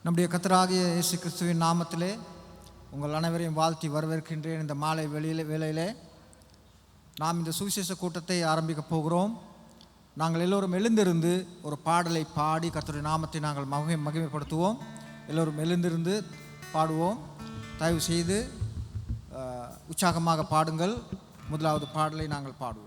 நம்முடைய கர்த்தராகிய இயேசு கிறிஸ்துவின் நாமத்திலே உங்கள் அனைவரையும் வாழ்த்தி வரவேற்கின்றேன். இந்த மாலை வேளையிலே நாம் இந்த சுவிசேஷ கூட்டத்தை ஆரம்பிக்கப் போகிறோம். நாங்கள் எல்லோரும் எழுந்திருந்து ஒரு பாடலை பாடி கர்த்தருடைய நாமத்தை நாங்கள் மகிமைப்படுத்துவோம். எல்லோரும் எழுந்திருந்து பாடுவோம். தயவு செய்து உற்சாகமாக பாடுங்கள். முதலாவது பாடலை நாங்கள் பாடுவோம்.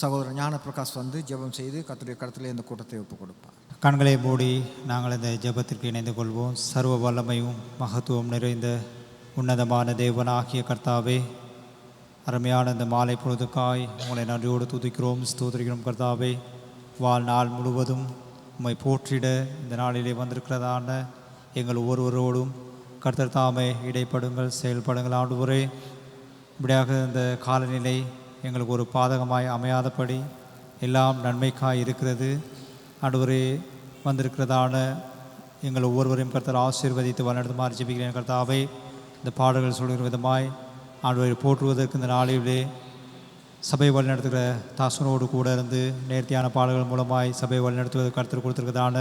சகோதரர் ஞான பிரகாஷ் வந்து ஜெபம் செய்து கர்த்தருடைய கரத்திலே இந்த கூட்டத்தை ஒப்புக் கொடுப்பார். கண்களை மூடி நாங்கள் இந்த ஜெபத்திற்கு இணைந்து கொள்வோம். சர்வ வல்லமையும் மகத்துவம் நிறைந்த உன்னதமான தேவனாகிய கர்த்தாவே, அருமையான இந்த மாலை பொழுதுக்காய் உங்களை நன்றியோடு துதிக்கிறோம், ஸ்தோத்திரிக்கிறோம். கர்த்தாவே, வாழ்நாள் முழுவதும் உம்மை போற்றிட இந்த நாளிலே வந்திருக்கிறதான எங்கள் ஒவ்வொருவரோடும் கர்த்தர் தாமே இடைப்படுங்கள், செயல்படுங்கள். ஆண்டவரே, இப்படியாக இந்த காலநிலை எங்களுக்கு ஒரு பாதகமாய் அமையாதபடி எல்லாம் நன்மைக்காய் இருக்கிறது. ஆண்டவரே, வந்திருக்கிறதான எங்கள் ஒவ்வொருவரையும் கர்த்தர் ஆசீர்வதித்து வழிநடத்துமாறு ஜெபிக்கிறேன். கர்த்தாவே, இந்த பாடல்கள் சொல்கிற விதமாய் ஆண்டவரை போற்றுவதற்கு இந்த நாளிலே சபை வழிநடத்துகிற தாசனோடு கூட இருந்து நேர்த்தியான பாடல்கள் மூலமாய் சபை வழிநடத்துவதற்கு கர்த்தர் கொடுத்திருக்கிறதான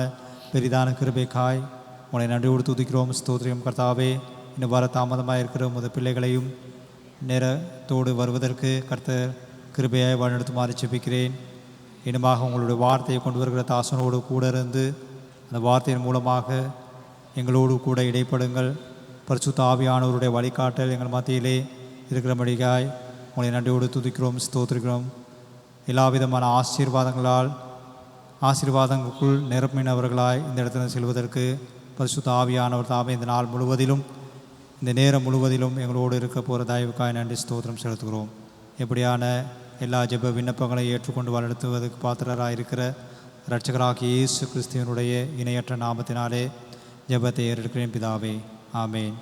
பெரிதான கிருபைக்காய் உங்களை நன்றியோடு துதிக்கிறோம், ஸ்தோத்திரியம். கர்த்தாவே, இன்னும் வர தாமதமாக இருக்கிற உமது பிள்ளைகளையும் நேரத்தோடு வருவதற்கு கர்த்தர் கிருபையாய் வழிநடத்துமாறு ஜெபிக்கிறேன். இனமாக உங்களுடைய வார்த்தையை கொண்டு வருகிற தாசனோடு கூட இருந்து அந்த வார்த்தையின் மூலமாக எங்களோடு கூட இடைப்படுங்கள். பரிசுத்த ஆவியானவருடைய வழிகாட்டல் எங்கள் மத்தியிலே இருக்கிறபடியாய் உங்களை நன்றியோடு துதிக்கிறோம், ஸ்தோத்திரிக்கிறோம். எல்லா விதமான ஆசீர்வாதங்களுக்குள் நிரம்பினவர்களாய் இந்த இடத்துல செல்வதற்கு பரிசுத்த ஆவியானவர் தாமே இந்த நாள் முழுவதிலும் இந்த நேரம் முழுவதிலும் எங்களோடு இருக்க போகிற தயவுக்காய் நன்றி ஸ்தோத்திரம் செலுத்துகிறோம். எப்படியான எல்லா ஜெப விண்ணப்பங்களை ஏற்றுக்கொண்டு வழிநடத்துவதற்கு பாத்திரராக இருக்கிற இரட்சகராகிய இயேசு கிறிஸ்துவினுடைய இணையற்ற நாமத்தினாலே ஜெபத்தை ஏறெடுக்கிறேன் பிதாவே, ஆமேன்.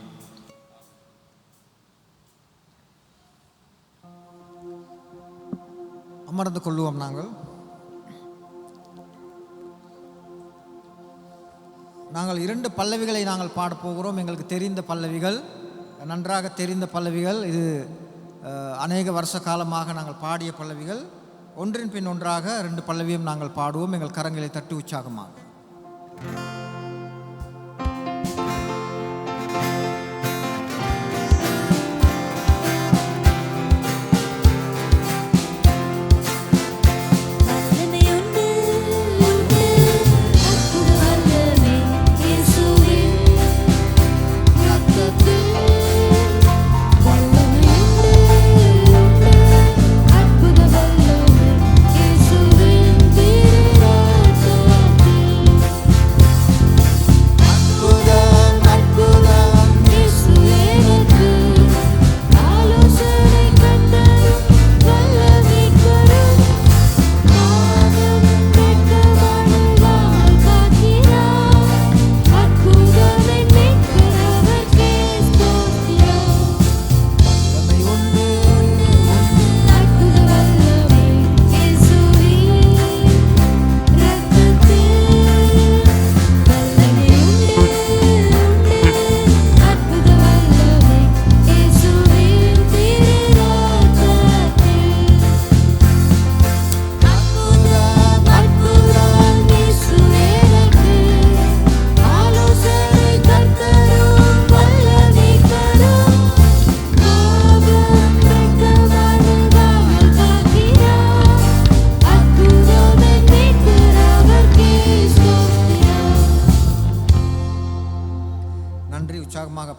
அமர்ந்து கொள்வோம். நாங்கள் 2 பல்லவிகளை நாங்கள் பாடப் போகிறோம். எங்களுக்கு தெரிந்த பல்லவிகள், நன்றாக தெரிந்த பல்லவிகள். இது அநேக வருஷ காலமாக நாங்கள் பாடிய பல்லவிகள். ஒன்றின் பின் ஒன்றாக 2 பல்லவியும் நாங்கள் பாடுவோம். எங்கள் கரங்களை தட்டி உற்சாகமாக.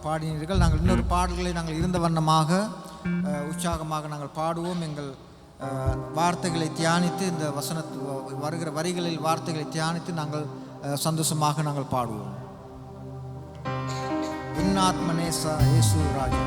பாடினீர்கள். நாங்கள் இன்னொரு பாடல்களை நாங்கள் இருந்த வண்ணமாக உற்சாகமாக நாங்கள் பாடுவோம். எங்கள் வார்த்தைகளை தியானித்து, இந்த வருகிற வரிகளில் வார்த்தைகளை தியானித்து நாங்கள் சந்தோஷமாக நாங்கள் பாடுவோம். இன்னாத்மனேசா இயேசு ராஜா.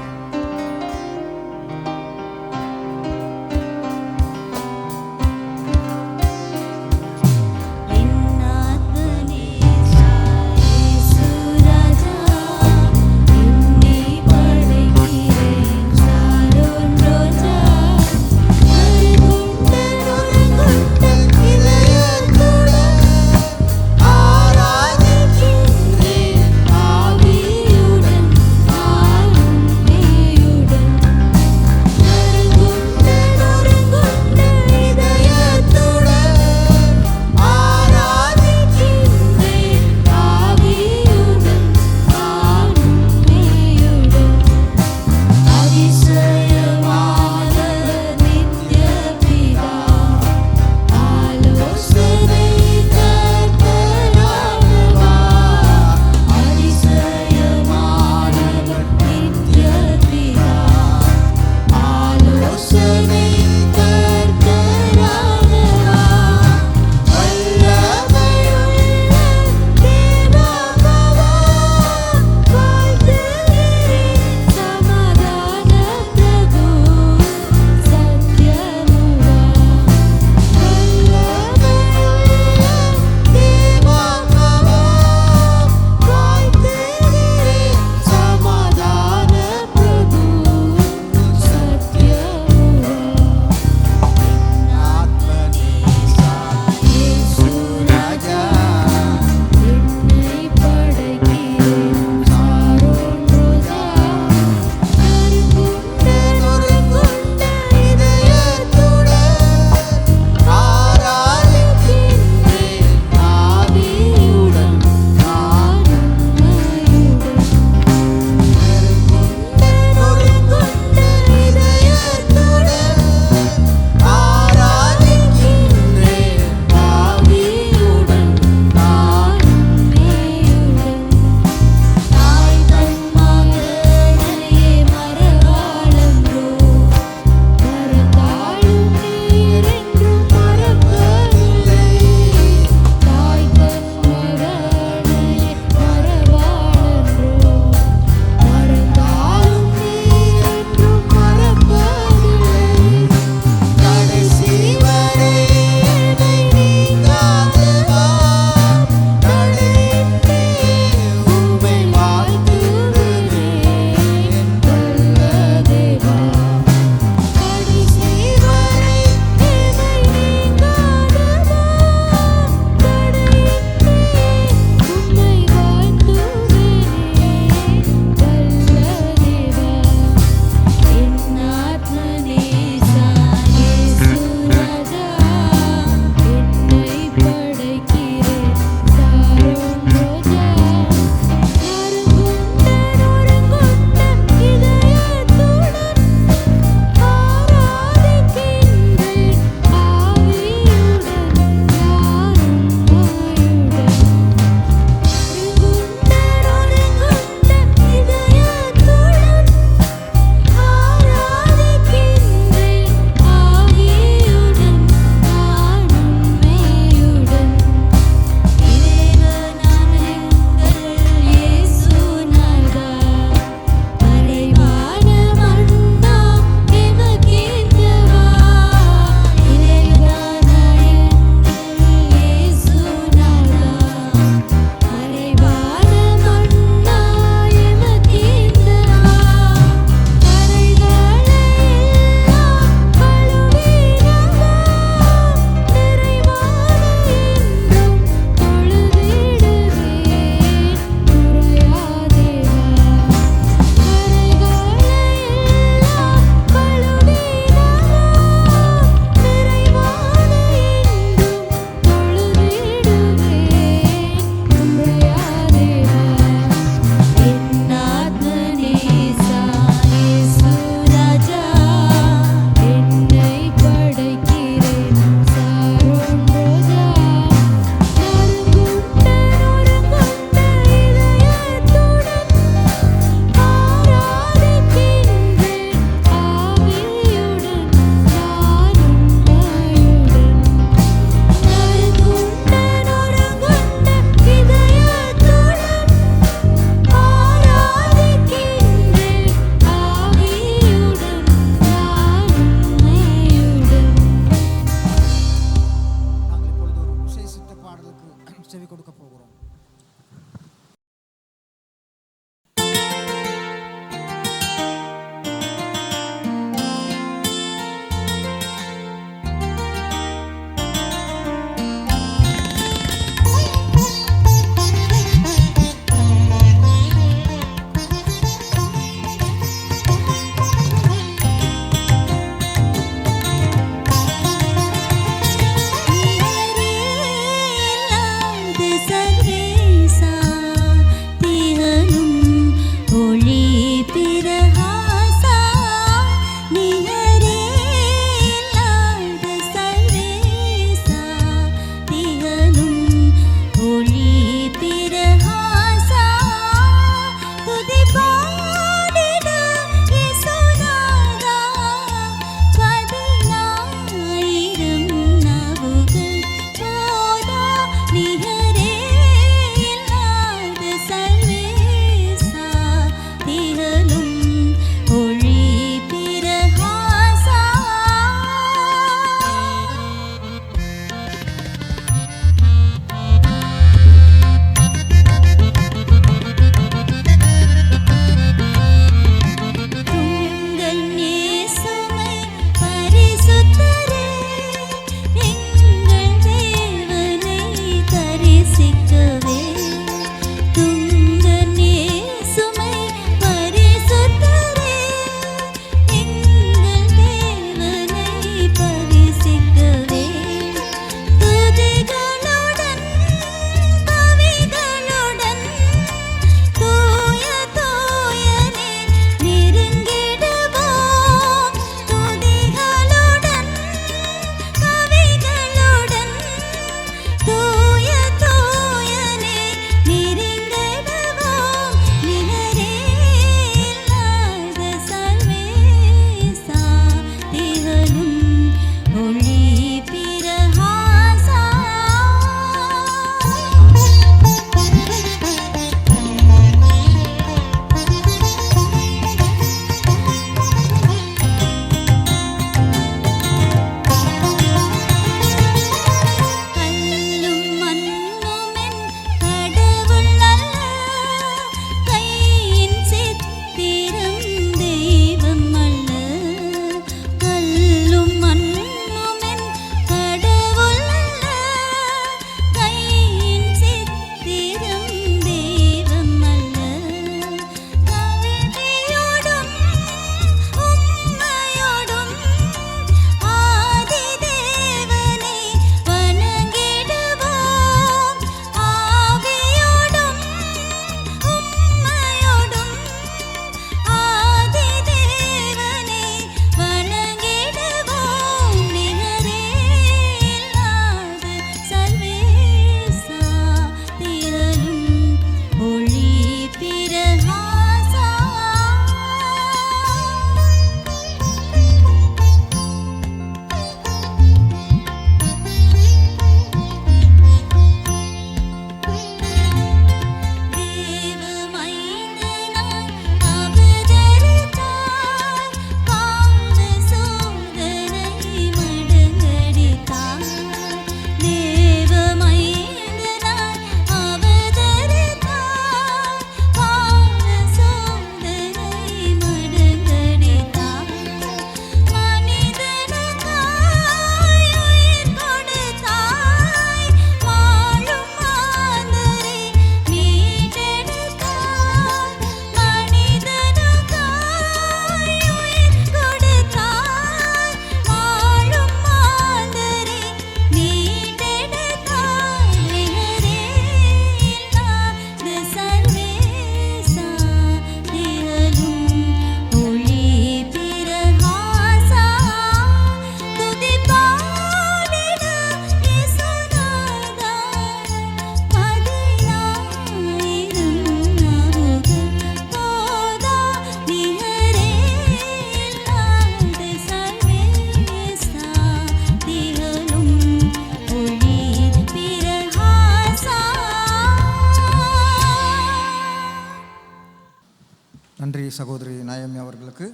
நன்றி சகோதரி நயமி அவர்களுக்கு.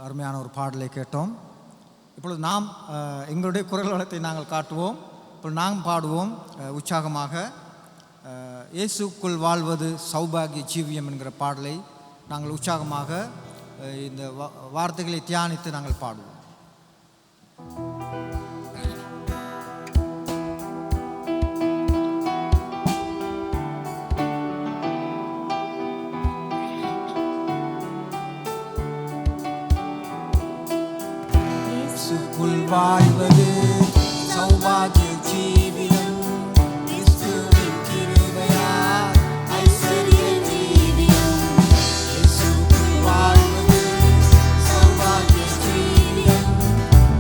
அருமையான ஒரு பாடலை கேட்டோம். இப்பொழுது நாம் எங்களுடைய குரல் வளத்தை நாங்கள் காட்டுவோம். இப்பொழுது நாம் பாடுவோம் உற்சாகமாக. இயேசுக்குள் வாழ்வது சௌபாகிய ஜீவியம் என்கிற பாடலை நாங்கள் உற்சாகமாக இந்த வார்த்தைகளை தியானித்து நாங்கள் பாடுவோம். இயேசுக்குள் வாழ்வது சௌபாகிய ஜீவியம், கிறிஸ்துவின் கிருபையால் ஐஸ்வர்ய ஜீவியம். இயேசுக்குள் வாழ்வது சௌபாகிய ஜீவியம்,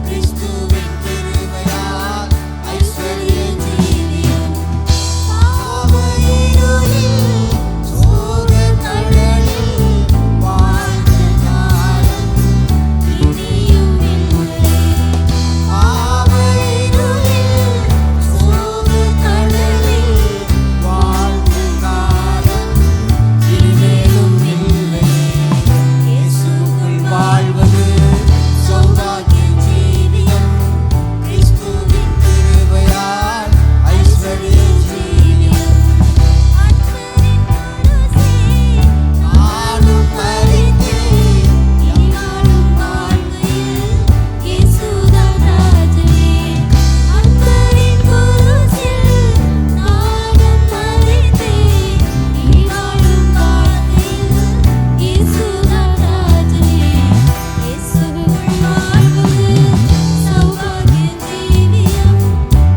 கிறிஸ்துவின் கிருபையால் ஐஸ்வர்ய ஜீவியம். பாவ இருளில் சோக கடலில் வாழ்ந்த காலம் இனியும் இல்லை. பாவ இருளில் சோக கடலில் வாழ்ந்த காலம் இனிமேலும் இல்லை. இயேசுக்குள் வாழ்வது சௌபாகிய ஜீவியம், கிறிஸ்துவின் கிருபையால் ஐஸ்வர்ய ஜீவியம். நானும் மரித்தேன், என்னாலும் வாழ்க்கையில் இயேசுதான் ராஜனே. அன்பரின் குருசில் நானும் மரித்தேன், என்னாலும் வாழ்க்கையில் இயேசுதான் ராஜனே. இயேசுவுக்குள் வாழ்வது சௌபாகிய ஜீவியம்,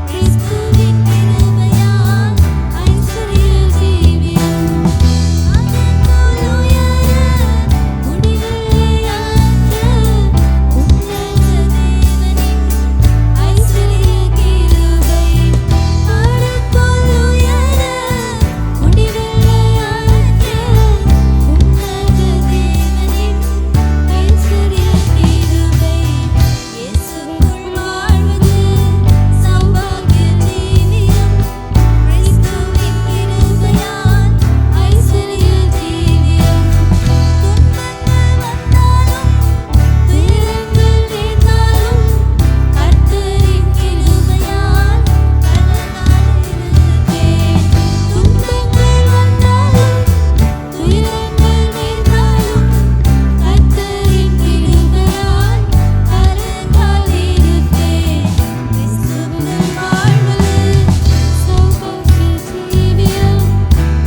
கிறிஸ்துவின் கிருபையால் ஐஸ்வர்ய ஜீவியம். அதற்குள் உயர முடிவில்லையற்ற உன்னத தேவனின் ஐஸ்வர்ய கிருபை. அதற்குள் உயர முடிவில்லையற்ற உன்னத தேவனின் ஐஸ்வர்ய கிருபை. இயேசுவுக்குள் வாழ்வது சௌபாகிய ஜீவியம், கிறிஸ்துவின் கிருபையால் ஐஸ்வர்ய ஜீவியம். துன்பங்கள் வந்தாலும் துயரங்கள் நேர்ந்தாலும் கர்த்தரின் கிருபையால் கலங்காமல் இருப்பேன். துன்பங்கள் வந்தாலும் துயரங்கள் நேர்ந்தாலும் கர்த்தரின் கிருபையால் கலங்காமல் இருப்பேன். கிறிஸ்துவுக்குள் வாழ்வது சௌபாகிய ஜீவியம்,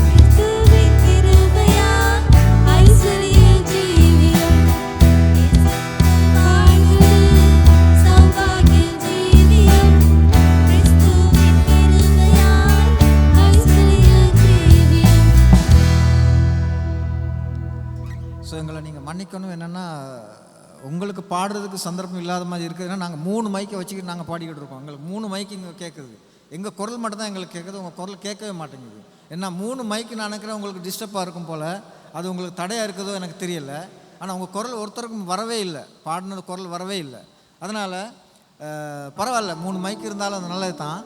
கிறிஸ்துவின் கிருபையால் ஐஸ்வர்ய ஜீவியம். இயேசுவுக்குள் வாழ்வது சௌபாகிய ஜீவியம், கிறிஸ்துவின் கிருபையால் ஐஸ்வர்ய ஜீவியம். ஸோ எங்களை நீங்கள் மன்னிக்கணும். என்னென்னா உங்களுக்கு பாடுறதுக்கு சந்தர்ப்பம் இல்லாத மாதிரி இருக்குதுன்னா நாங்கள் 3 மைக்கை வச்சுக்கிட்டு நாங்கள் பாடிக்கிட்டு இருக்கோம். எங்களுக்கு 3 மைக்கு இங்கே கேட்குது. எங்கள் குரல் மட்டும் தான் எங்களுக்கு கேட்குது, உங்கள் குரல் கேட்கவே மாட்டேங்குது. ஏன்னா 3 மைக்கு நான் நினைக்கிறேன் உங்களுக்கு டிஸ்டர்பாக இருக்கும் போல். அது உங்களுக்கு தடையாக இருக்குதோ எனக்கு தெரியல. ஆனால் உங்கள் குரல் ஒருத்தருக்கும் வரவே இல்லை, பாடினது குரல் வரவே இல்லை. அதனால் பரவாயில்ல, 3 மைக்கு இருந்தாலும் அது நல்லது தான்.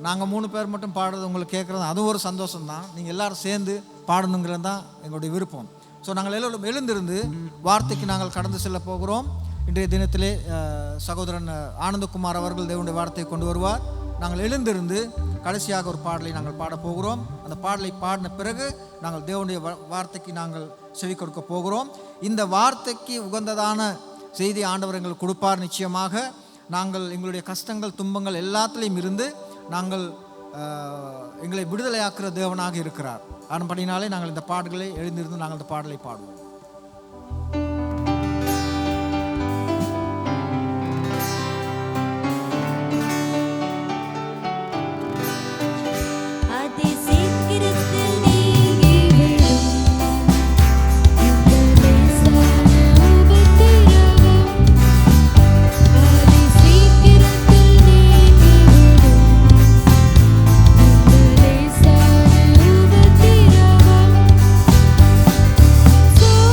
நாங்கள் 3 பேர் மட்டும் பாடுறது உங்களுக்கு கேட்குறது அதுவும் ஒரு சந்தோஷம்தான். நீங்கள் எல்லோரும் சேர்ந்து பாடணுங்கிறது தான் எங்களுடைய விருப்பம். ஸோ நாங்கள் எல்லோரும் எழுந்திருந்து வார்த்தைக்கு நாங்கள் கடந்து செல்ல போகிறோம். இன்றைய தினத்திலே சகோதரன் ஆனந்தகுமார் அவர்கள் தேவனுடைய வார்த்தையை கொண்டு வருவார். நாங்கள் எழுந்திருந்து கடைசியாக ஒரு பாடலை நாங்கள் பாட போகிறோம். அந்த பாடலை பாடின பிறகு நாங்கள் தேவனுடைய வார்த்தைக்கு நாங்கள் செவி கொடுக்க போகிறோம். இந்த வார்த்தைக்கு உகந்ததான செய்தி ஆண்டவர் எங்களுக்கு கொடுப்பார் நிச்சயமாக. நாங்கள் எங்களுடைய கஷ்டங்கள் துன்பங்கள் எல்லாத்துலேயும் இருந்து நாங்கள் எங்களை விடுதலையாக்குற தேவனாக இருக்கிறார். அதன்படினாலே நாங்கள் இந்த பாடல்களை எழுந்திருந்து நாங்கள் இந்த பாடலை பாடுவோம். So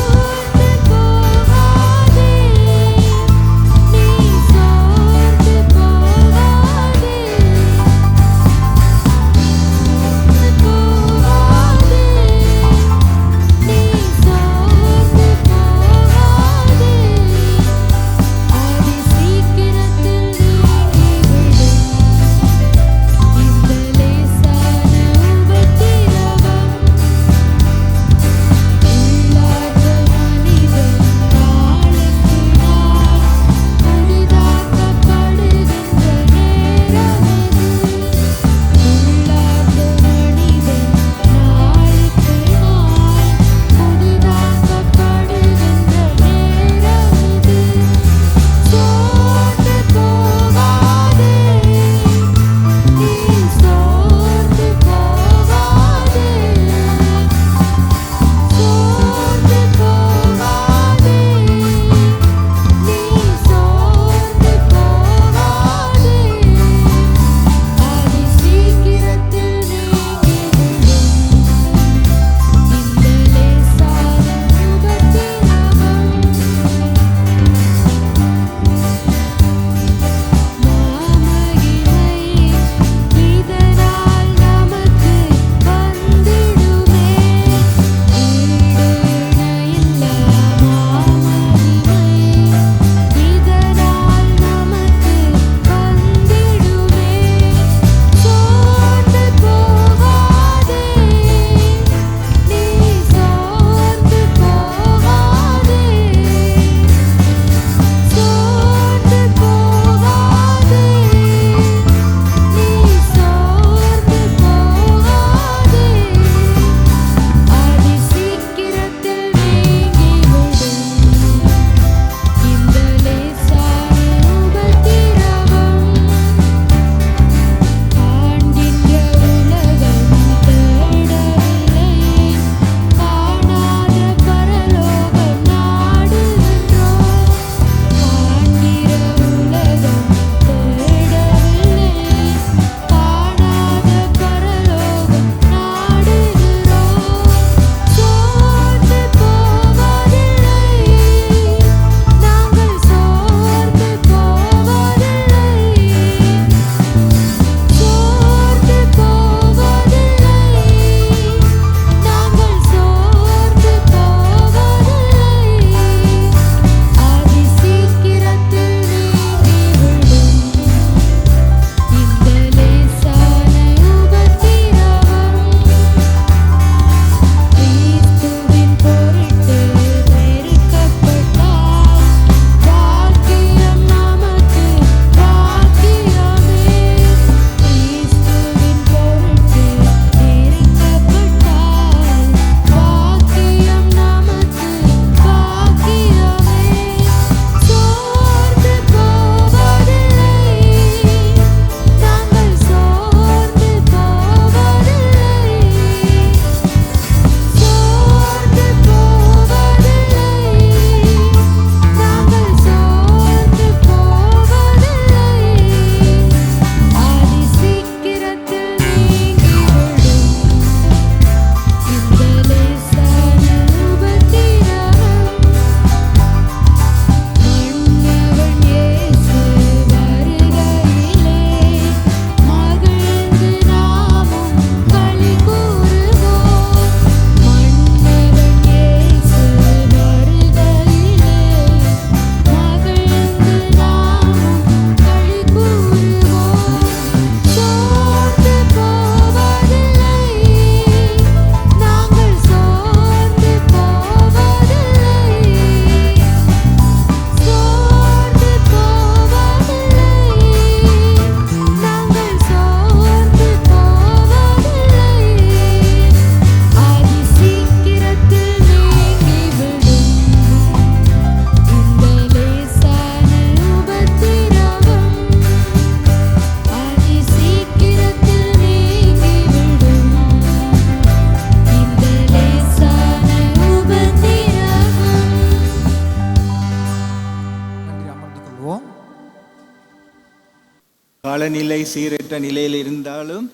காலநிலை சீரற்ற நிலையில் இருந்தாலும்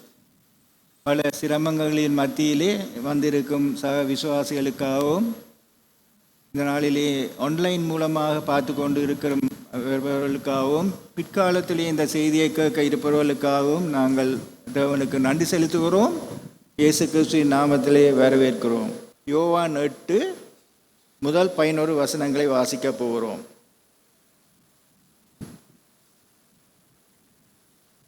பல சிரமங்களின் மத்தியிலே வந்திருக்கும் சக விசுவாசிகளுக்காகவும் இந்த நாளிலே ஆன்லைன் மூலமாக பார்த்து கொண்டு இருக்கிறவர்களுக்காகவும் பிற்காலத்திலே இந்த செய்தியை கேட்க இருப்பவர்களுக்காகவும் நாங்கள் தேவனுக்கு நன்றி செலுத்துகிறோம். இயேசு கிறிஸ்துவின் நாமத்திலே வரவேற்கிறோம். யோவான் 8 முதல் 11 வசனங்களை வாசிக்கப் போகிறோம்.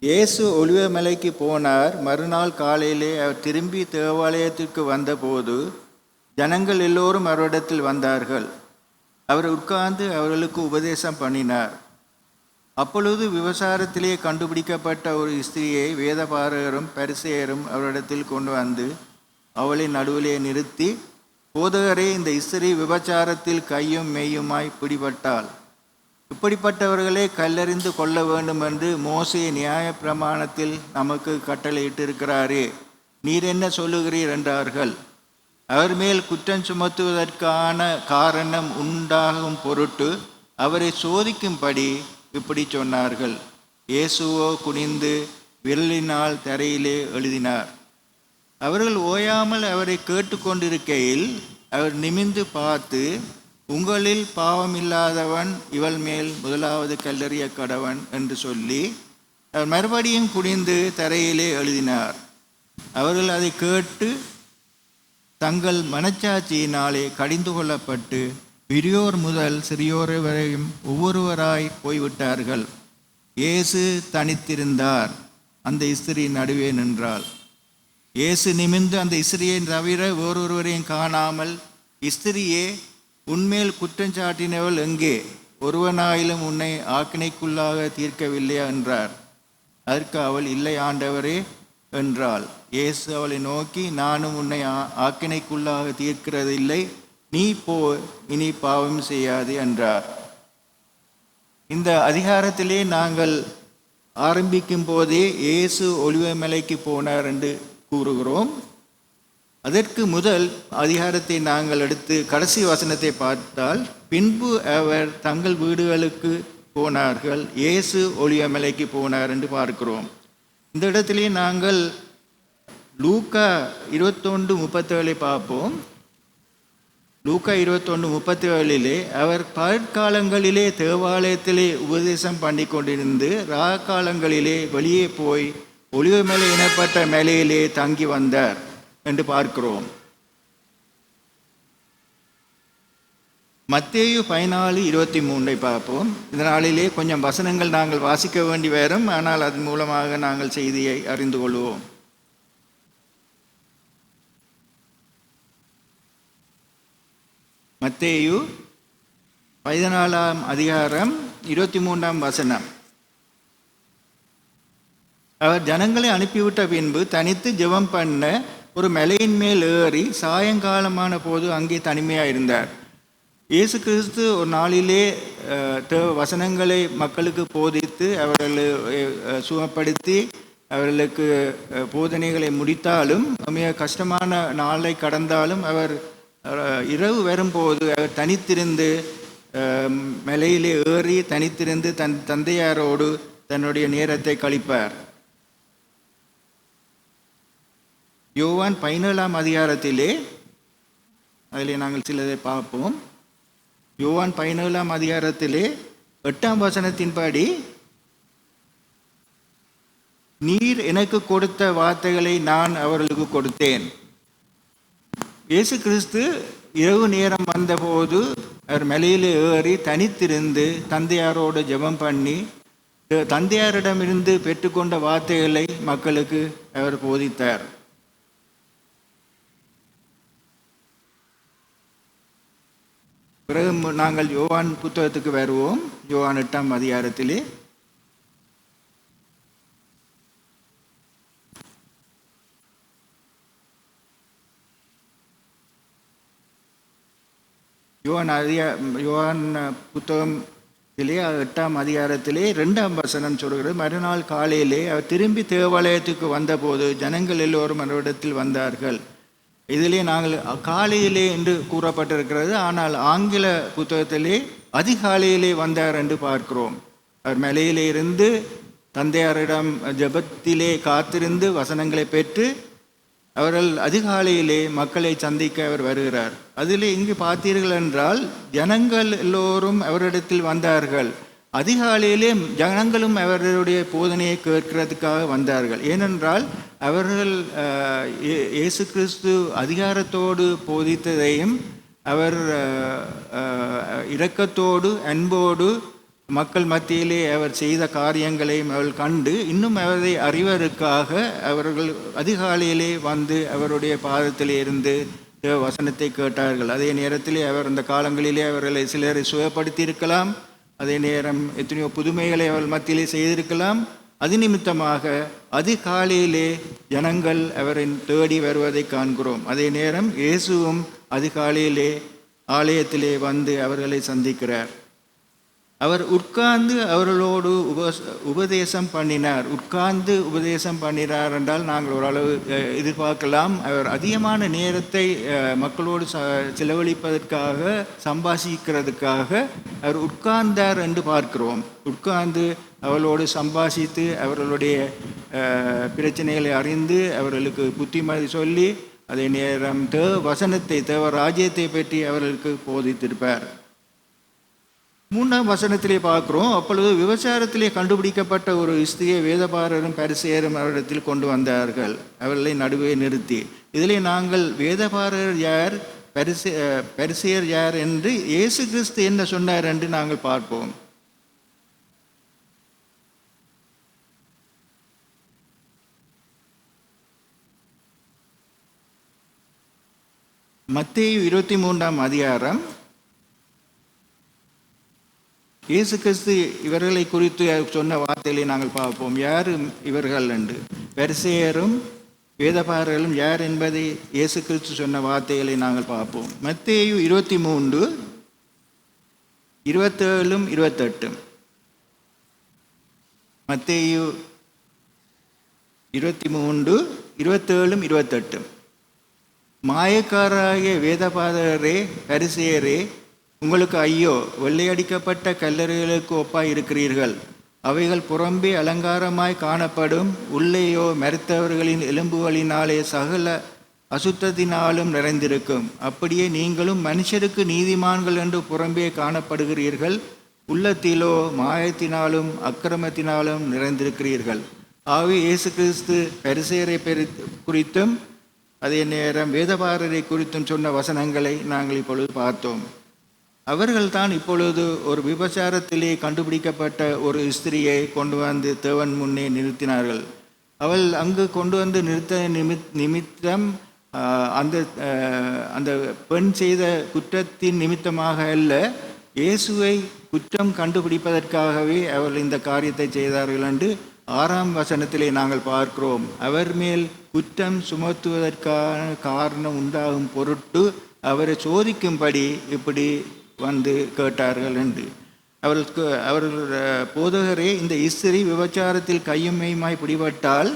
இயேசு ஒலிவமலைக்கு போனார். மறுநாள் காலையிலே அவர் திரும்பி தேவாலயத்திற்கு வந்தபோது ஜனங்கள் எல்லோரும் அவரிடத்தில் வந்தார்கள். அவர் உட்கார்ந்து அவர்களுக்கு உபதேசம் பண்ணினார். அப்பொழுது விபசாரத்திலே கண்டுபிடிக்கப்பட்ட ஒரு ஸ்திரியை வேதபாரகரும் பரிசேயரும் அவரிடத்தில் கொண்டு வந்து அவளை நடுவிலே நிறுத்தி, போதகரே, இந்த ஸ்திரீ விபச்சாரத்தில் கையும் மெய்யுமாய் பிடிபட்டாள். இப்படிப்பட்டவர்களை கல்லறிந்து கொள்ள வேண்டும் என்று மோசே நியாய பிரமாணத்தில் நமக்கு கட்டளையிட்டிருக்கிறாரே, நீர் என்ன சொல்லுகிறீர் என்றார்கள். அவர் மேல் குற்றம் சுமத்துவதற்கான காரணம் உண்டாகும் பொருட்டு அவரை சோதிக்கும்படி இப்படி சொன்னார்கள். இயேசுவோ குனிந்து விரலினால் தரையிலே எழுதினார். அவர்கள் ஓயாமல் அவரை கேட்டுக்கொண்டிருக்கையில் அவர் நிமிர்ந்து பார்த்து, உங்களில் பாவமில்லாதவன் இவள் மேல் முதலாவது கல்லெறிய கடவன் என்று சொல்லி அவர் மறுபடியும் குனிந்து தரையிலே எழுதினார். அவர்கள் அதை கேட்டு தங்கள் மனச்சாட்சியினாலே கடிந்து கொள்ளப்பட்டு பெரியோர் முதல் சிறியோர் வரையும் ஒவ்வொருவராய் போய்விட்டார்கள். இயேசு தனித்திருந்தார். அந்த ஸ்திரீ நடுவே நின்றாள். இயேசு நிமிர்ந்து அந்த ஸ்திரியை தவிர வேறொருவரையும் காணாமல், ஸ்திரியே, உன்மேல் குற்றஞ்சாட்டினவள் எங்கே? ஒருவனாயிலும் உன்னை ஆக்கினைக்குள்ளாக தீர்க்கவில்லையா என்றார். அதற்கு அவள், இல்லை ஆண்டவரே என்றாள். இயேசு அவளை நோக்கி, நானும் உன்னை ஆக்கினைக்குள்ளாக தீர்க்கிறதில்லை, நீ போ, இனி பாவம் செய்யாது என்றார். இந்த அதிகாரத்திலே நாங்கள் ஆரம்பிக்கும் போதே இயேசு ஒலிவமலைக்கு போனார் என்று கூறுகிறோம். அதற்கு முதல் அதிகாரத்தை நாங்கள் எடுத்து கடைசி வசனத்தை பார்த்தால், பின்பு அவர் தங்கள் வீடுகளுக்கு போனார்கள், இயேசு ஒலிவமலைக்கு போனார் என்று பார்க்கிறோம். இந்த இடத்திலே நாங்கள் லூக்கா 21:37 பார்ப்போம். லூக்கா 21:37 அவர் பகற்காலங்களிலே தேவாலயத்திலே உபதேசம் பண்ணி கொண்டிருந்து ராக்காலங்களிலே வெளியே போய் ஒலிவமலை எனப்பட்ட மலையிலே தங்கி வந்தார் என்று பார்க்கிறோம். மத்தேயு 14:23 பார்ப்போம். இந்த நாளிலே கொஞ்சம் வசனங்கள் நாங்கள் வாசிக்க வேண்டி வரும், ஆனால் அதன் மூலமாக நாங்கள் செய்தியை அறிந்து கொள்வோம். மத்தேயு 14 அதிகாரம் 23 வசனம். அவர் ஜனங்களை அனுப்பிவிட்ட பின்பு தனித்து ஜெபம் பண்ண ஒரு மலையின் மேல் ஏறி சாயங்காலமான போது அங்கே தனிமையாக இருந்தார். இயேசு கிறிஸ்து ஒரு நாளிலே வசனங்களை மக்களுக்கு போதித்து அவர்களை சுகப்படுத்தி அவர்களுக்கு போதனைகளை முடித்தாலும், மிக கஷ்டமான நாளை கடந்தாலும், அவர் இரவு வரும்போது அவர் தனித்திருந்து மலையிலே ஏறி தனித்திருந்து தன் தந்தையாரோடு தன்னுடைய நேரத்தை கழிப்பார். யோவான் 17 அதிகாரத்திலே அதிலே நாங்கள் சிலதை பார்ப்போம். யோவான் 17 அதிகாரத்திலே 8 வசனத்தின்படி, நீர் எனக்கு கொடுத்த வார்த்தைகளை நான் அவர்களுக்கு கொடுத்தேன். இயேசு கிறிஸ்து இரவு நேரம் வந்தபோது அவர் மலையில் ஏறி தனித்திருந்து தந்தையாரோடு ஜெபம் பண்ணி தந்தையாரிடமிருந்து பெற்றுக்கொண்ட வார்த்தைகளை மக்களுக்கு அவர் போதித்தார். பிறகு நாங்கள் யோவான் புத்தகத்துக்கு வருவோம். யோவான் 8 அதிகாரத்திலே யோவான் புத்தகத்திலே 8 அதிகாரத்திலே 2 வசனம் சொல்கிறது. மறுநாள் காலையிலே அவர் திரும்பி தேவாலயத்துக்கு வந்தபோது ஜனங்கள் எல்லோரும் அவரிடத்தில் வந்தார்கள். இதிலே நாங்கள் காலையிலே என்று கூறப்பட்டிருக்கிறது, ஆனால் ஆங்கில புத்தகத்திலே அதிகாலையிலே வந்தார் என்று பார்க்கிறோம். அவர் மலையிலே இருந்து தந்தையாரிடம் ஜெபத்திலே காத்திருந்து வசனங்களை பெற்று அவர்கள் அதிகாலையிலே மக்களை சந்திக்க அவர் வருகிறார். அதில் இங்கு பார்த்தீர்கள் என்றால் ஜனங்கள் எல்லோரும் அவரிடத்தில் வந்தார்கள். அதிகாலையிலே ஜனங்களும் அவர்களுடைய போதனையை கேட்கிறதுக்காக வந்தார்கள். ஏனென்றால் அவர்கள் இயேசு கிறிஸ்து அதிகாரத்தோடு போதித்ததையும் அவர் இரக்கத்தோடு அன்போடு மக்கள் மத்தியிலே அவர் செய்த காரியங்களையும் அவர்கள் கண்டு இன்னும் அவரை அறிவதற்காக அவர்கள் அதிகாலையிலே வந்து அவருடைய பாதத்திலே இருந்து வசனத்தை கேட்டார்கள். அதே நேரத்திலே அவர் அந்த காலங்களிலே அவர்களை சிலரை சுயப்படுத்தி இருக்கலாம். அதே நேரம் எத்தனையோ புதுமைகளை அவர்கள் மத்தியிலே செய்திருக்கலாம். அது நிமித்தமாக அதிகாலையிலே ஜனங்கள் அவரை தேடி வருவதை காண்கிறோம். அதே நேரம் இயேசுவும் அதிகாலையிலே ஆலயத்திலே வந்து அவர்களை சந்திக்கிறார். அவர் உட்கார்ந்து அவர்களோடு உபதேசம் பண்ணினார். உட்கார்ந்து உபதேசம் பண்ணினார் என்றால் நாங்கள் ஓரளவு எதிர்பார்க்கலாம். அவர் அதிகமான நேரத்தை மக்களோடு செலவழிப்பதற்காக சம்பாஷிக்கிறதுக்காக அவர் உட்கார்ந்தார் என்று பார்க்கிறோம். உட்கார்ந்து அவர்களோடு சம்பாஷித்து அவர்களுடைய பிரச்சனைகளை அறிந்து அவர்களுக்கு புத்திமதி சொல்லி அதே நேரம் வசனத்தை ராஜ்யத்தை பற்றி அவர்களுக்கு போதித்திருப்பார். 3ஆம் வசனத்திலே பார்க்கிறோம். அப்பொழுது விபச்சாரத்திலே கண்டுபிடிக்கப்பட்ட ஒரு ஸ்திரியை வேதபாரரும் பரிசேயரும் அவரிடத்தில் கொண்டு வந்தார்கள், அவர்களை நடுவே நிறுத்தி. இதிலே நாங்கள் வேதபாரர் யார், பரிசேயர் யார் என்று இயேசு கிறிஸ்து என்ன சொன்னார் என்று நாங்கள் பார்ப்போம். மத்தேயு 23ஆம் அதிகாரம் இயேசு கிறிஸ்து இவர்களை குறித்து சொன்ன வார்த்தைகளை நாங்கள் பார்ப்போம். யார் இவர்கள் என்று, பரிசேயரும் வேதபாரர்களும் யார் என்பதை இயேசு கிறிஸ்து சொன்ன வார்த்தைகளை நாங்கள் பார்ப்போம். மத்தேயு 23, 27, 28. மத்தேயு 23, 27, 28. மாயக்காரராகிய வேதபாரரே பரிசேயரே, உங்களுக்கு ஐயோ, வெள்ளையடிக்கப்பட்ட கல்லறைகளுக்கு ஒப்பாய் இருக்கிறீர்கள். அவைகள் புறம்பே அலங்காரமாய் காணப்படும், உள்ளேயோ மரித்தவர்களின் எலும்புகளினாலே சகல அசுத்தத்தினாலும் நிறைந்திருக்கும். அப்படியே நீங்களும் மனுஷருக்கு நீதிமான்கள் என்று புறம்பே காணப்படுகிறீர்கள், உள்ளத்திலோ மாயத்தினாலும் அக்கிரமத்தினாலும் நிறைந்திருக்கிறீர்கள். ஆகவே இயேசு கிறிஸ்து பரிசேயரை குறித்தும் அதே நேரம் வேதபாரரை குறித்தும் சொன்ன வசனங்களை நாங்கள் இப்பொழுது பார்த்தோம். அவர்கள்தான் இப்பொழுது ஒரு விபச்சாரத்திலே கண்டுபிடிக்கப்பட்ட ஒரு ஸ்திரியை கொண்டு வந்து தேவன் முன்னே நிறுத்தினார்கள். அவள் அங்கு கொண்டு வந்து நிறுத்த நிமித்தம் அந்த பெண் செய்த குற்றத்தின் நிமித்தமாக அல்ல, இயேசுவை குற்றம் கண்டுபிடிப்பதற்காகவே அவர்கள் இந்த காரியத்தை செய்தார்கள் என்று 6ஆம் வசனத்திலே நாங்கள் பார்க்கிறோம். அவர் மேல் குற்றம் சுமத்துவதற்கான காரணம் உண்டாகும் பொருட்டு அவரை சோதிக்கும்படி இப்படி வந்து கேட்டார்கள் என்று. அவர்கள் போதகரே, இந்த ஸ்திரீ விபச்சாரத்தில் கையுமையுமாய் பிடிபட்டால்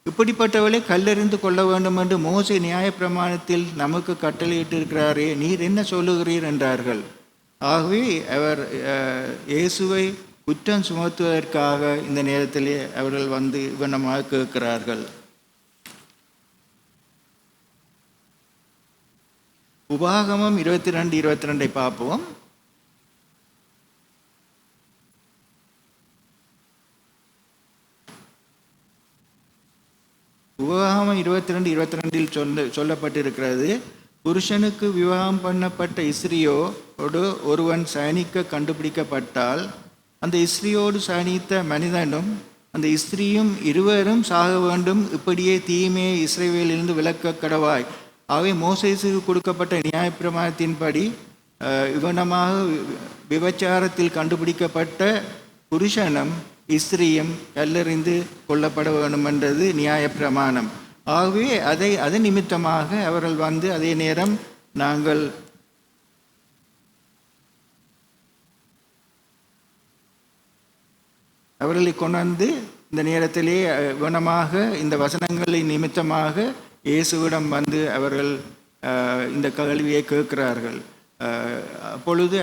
இப்படிப்பட்டவளை கல்லெறிந்து கொள்ள வேண்டும் என்று மோசே நியாயப்பிரமாணத்தில் நமக்கு கட்டளையிட்டிருக்கிறாரே, நீர் என்ன சொல்லுகிறீர் என்றார்கள். ஆகவே அவர் இயேசுவை குற்றம் சுமத்துவதற்காக இந்த நேரத்திலே அவர்கள் வந்து இவனமாக கேட்கிறார்கள். உபாகமம் 22, 22 பார்ப்போம். உபாகமம் 22, 22 சொல்லப்பட்டிருக்கிறது, புருஷனுக்கு விவாகம் பண்ணப்பட்ட ஸ்திரியோடு ஒருவன் சயனிக்க கண்டுபிடிக்கப்பட்டால் அந்த ஸ்திரியோடு சயனித்த மனிதனும் அந்த ஸ்திரியும் இருவரும் சாக வேண்டும். இப்படியே தீமையை இஸ்ரவேலிலிருந்து விலக்க கடவாய். ஆகவே மோசேசுக்கு கொடுக்கப்பட்ட நியாயப்பிரமாணத்தின்படி இவனமாக விபச்சாரத்தில் கண்டுபிடிக்கப்பட்ட புருஷனும் ஸ்திரியும் கல்லெறிந்து கொல்லப்பட வேண்டும் என்றது நியாயப்பிரமாணம். ஆகவே அதன் நிமித்தமாக அவர்கள் வந்து அதே நேரம் நாங்கள் அவர்களை கொண்டு இந்த நேரத்திலே இவனமாக இந்த வசனங்களின் நிமித்தமாக இயேசுவிடம் வந்து அவர்கள் இந்த கேள்வியை கேட்கிறார்கள். அப்பொழுது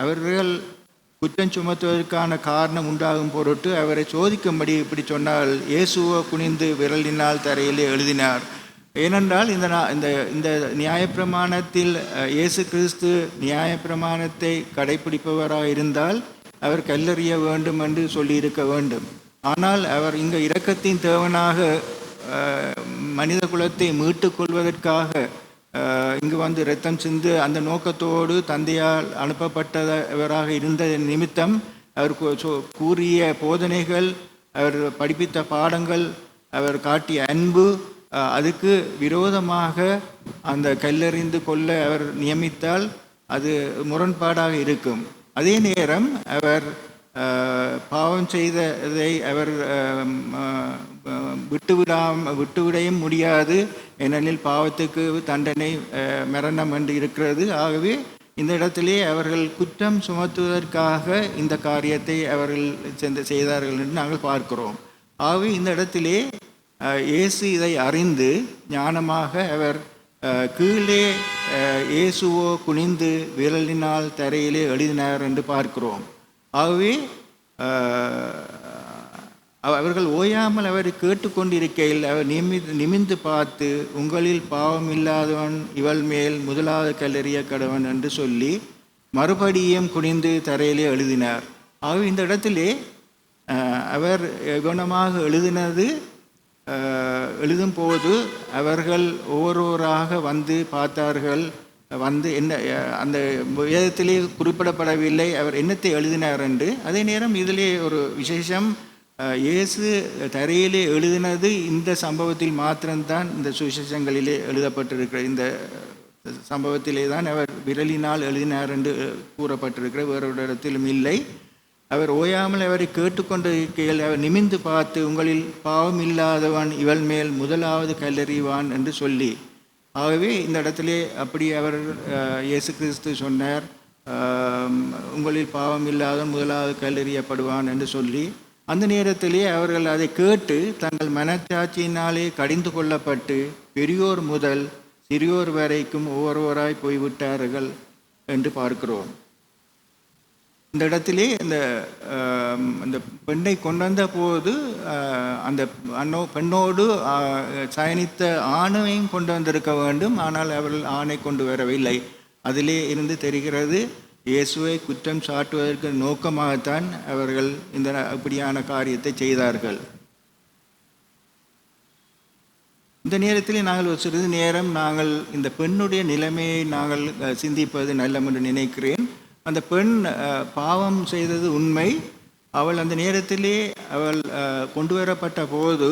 அவர்கள் குற்றம் சுமத்துவதற்கான காரணம் உண்டாகும் பொருட்டு அவரை சோதிக்கும்படி இப்படி சொன்னால் இயேசுவோ குனிந்து விரலினால் தரையிலே எழுதினார். ஏனென்றால் இந்த இந்த நியாயப்பிரமாணத்தில் இயேசு கிறிஸ்து நியாயப்பிரமாணத்தை கடைப்பிடிப்பவராக இருந்தால் அவர் கல்லெறிய வேண்டும் என்று சொல்லியிருக்க வேண்டும். ஆனால் அவர் இங்கு இரக்கத்தின் தேவனாக மனித குலத்தை மீட்டு கொள்வதற்காக இங்கு வந்து இரத்தம் சிந்து அந்த நோக்கத்தோடு தந்தையால் அனுப்பப்பட்டவராக இருந்த நிமித்தம் அவர் கூறிய போதனைகள், அவர் படிப்பித்த பாடங்கள், அவர் காட்டிய அன்பு, அதுக்கு விரோதமாக அந்த கல்லெறிந்து கொள்ள அவர் நியமித்தால் அது முரண்பாடாக இருக்கும். அதே நேரம் அவர் பாவம் செய்ததை அவர் விட்டுவிடையும் முடியாது. ஏனெனில் பாவத்துக்கு தண்டனை மரணம் என்று இருக்கிறது. ஆகவே இந்த இடத்திலே அவர்கள் குற்றம் சுமத்துவதற்காக இந்த காரியத்தை அவர்கள் செய்தார்கள் என்று நாங்கள் பார்க்கிறோம். ஆகவே இந்த இடத்திலே இயேசு இதை அறிந்து ஞானமாக அவர் கீழே இயேசுவோ குனிந்து விரலினால் தரையிலே எழுதினார் என்று பார்க்கிறோம். ஆகவே அவர்கள் ஓயாமல் அவரை கேட்டுக்கொண்டிருக்கையில் அவர் நிமிந்து பார்த்து, உங்களில் பாவம் இல்லாதவன் இவள் மேல் முதலாவது கல்லெறிய கடவன் என்று சொல்லி மறுபடியும் குனிந்து தரையிலே எழுதினார். ஆகவே இந்த இடத்திலே அவர் கவனமாக எழுதும் போது அவர்கள் ஒவ்வொருவராக வந்து பார்த்தார்கள். வந்து என்ன அந்த வேதத்திலே குறிப்பிடப்படவில்லை அவர் என்னத்தை எழுதினார் என்று. அதே நேரம் இதிலே ஒரு விசேஷம், இயேசு தரையிலே எழுதினது இந்த சம்பவத்தில் மாத்திரம்தான் இந்த சுவிசேஷங்களிலே எழுதப்பட்டிருக்கிற இந்த சம்பவத்திலே தான் அவர் விரலினால் எழுதினார் என்று கூறப்பட்டிருக்கிற வேறொரு இடத்திலும் இல்லை. அவர் ஓயாமல் அவரை கேட்டுக்கொண்டிருக்கையில் அவர் நிமிந்து பார்த்து, உங்களில் பாவம் இல்லாதவன் இவள் மேல் முதலாவது கல்லெறிவான் என்று சொல்லி. ஆகவே இந்த இடத்திலே அப்படி அவர் இயேசு கிறிஸ்து சொன்னார், உங்களில் பாவம் இல்லாதவன் முதலாவது கல்லெறியப்படுவான் என்று சொல்லி. அந்த நேரத்திலே அவர்கள் அதை கேட்டு தங்கள் மனச்சாட்சியினாலே கடிந்து கொள்ளப்பட்டு பெரியோர் முதல் சிறியோர் வரைக்கும் ஒவ்வொருவராய் போய்விட்டார்கள் என்று பார்க்கிறோம். இந்த இடத்திலே இந்த பெண்ணை கொண்டு வந்த போது அந்த பெண்ணோடு சயனித்த ஆணையும் கொண்டு வந்திருக்க வேண்டும். ஆனால் அவர்கள் ஆணை கொண்டு வரவில்லை. அதிலே இருந்து தெரிகிறது, இயேசுவை குற்றம் சாட்டுவதற்கு நோக்கமாகத்தான் அவர்கள் இந்த அப்படியான காரியத்தை செய்தார்கள். இந்த நேரத்தில் நாங்கள் ஒரு சிறிது நேரம் நாங்கள் இந்த பெண்ணுடைய நிலைமையை நாங்கள் சிந்திப்பது நல்லம் என்று நினைக்கிறேன். அந்த பெண் பாவம் செய்தது உண்மை. அவள் அந்த நேரத்திலே அவள் கொண்டு வரப்பட்ட போது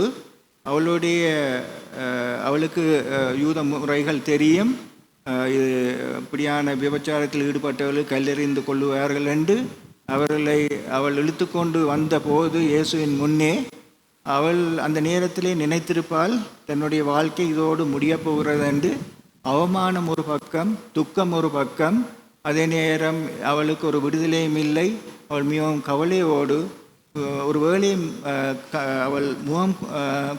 அவளுக்கு யூத முறைகள் தெரியும். இது இப்படியான விபச்சாரத்தில் ஈடுபட்டவர்கள் கல்லெறிந்து கொள்ளுவார்கள் என்று அவள் இழுத்து கொண்டு வந்த போது இயேசுவின் முன்னே அவள் அந்த நேரத்திலே நினைத்திருப்பாள், தன்னுடைய வாழ்க்கை இதோடு முடியப் போகிறது என்று. அவமானம் ஒரு பக்கம், துக்கம் ஒரு பக்கம். அதே நேரம் அவளுக்கு ஒரு விடுதலையும் இல்லை. அவள் மிகவும் கவலையோடு ஒரு வேளையும் அவள் முகம்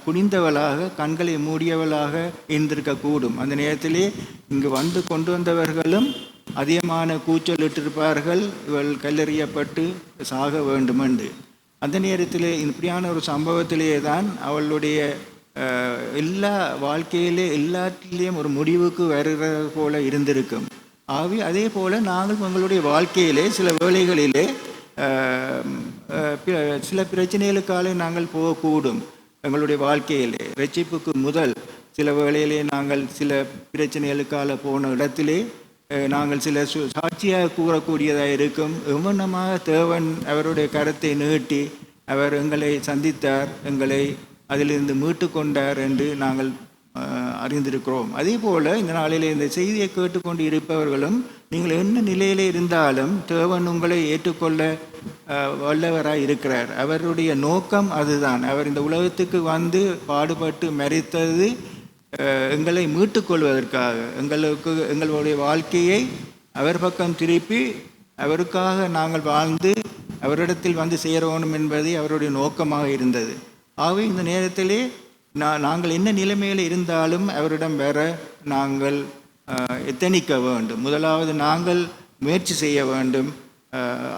குனிந்தவளாக கண்களை மூடியவளாக இருந்திருக்கக்கூடும். அந்த நேரத்திலே இங்கு வந்து கொண்டு வந்தவர்களும் அதிகமான கூச்சல் இட்டிருப்பார்கள், இவள் கல்லெறியப்பட்டு சாக வேண்டும் என்று. அந்த நேரத்திலே இப்படியான ஒரு சம்பவத்திலே தான் அவளுடைய எல்லா வாழ்க்கையிலே எல்லாத்திலேயும் ஒரு முடிவுக்கு வருகிறது போல இருந்திருக்கும். ஆகவே அதே போல் நாங்கள் உங்களுடைய வாழ்க்கையிலே சில வேளைகளிலே சில பிரச்சனைகளுக்காக நாங்கள் போகக்கூடும். எங்களுடைய வாழ்க்கையிலே ரட்சிப்புக்கு முதல் சில வேளையிலே நாங்கள் சில பிரச்சனைகளுக்காக போன இடத்திலே நாங்கள் சில சாட்சியாக கூறக்கூடியதாக இருக்கும். எவ்வளமாக தேவன் அவருடைய கரத்தை நீட்டி அவர் எங்களை சந்தித்தார், எங்களை அதிலிருந்து மீட்டு கொண்டார் என்று நாங்கள் அறிந்திருக்கிறோம். அதே போல் இந்த நாளிலே இந்த செய்தியை கேட்டுக்கொண்டு இருப்பவர்களும் நீங்கள் என்ன நிலையிலே இருந்தாலும் தேவன் உங்களை ஏற்றுக்கொள்ள வல்லவராய் இருக்கிறார். அவருடைய நோக்கம் அதுதான். அவர் இந்த உலகத்துக்கு வந்து பாடுபட்டு மரித்தது எங்களை மீட்டுக்கொள்வதற்காக, எங்களுடைய வாழ்க்கையை அவர் பக்கம் திருப்பி அவருக்காக நாங்கள் வாழ்ந்து அவரிடத்தில் வந்து சேரணும் என்பது அவருடைய நோக்கமாக இருந்தது. ஆகவே இந்த நேரத்திலே நாங்கள் என்ன நிலைமையில் இருந்தாலும் அவரிடம் வர நாங்கள் எத்தனிக்க வேண்டும். முதலாவது நாங்கள் முயற்சி செய்ய வேண்டும்.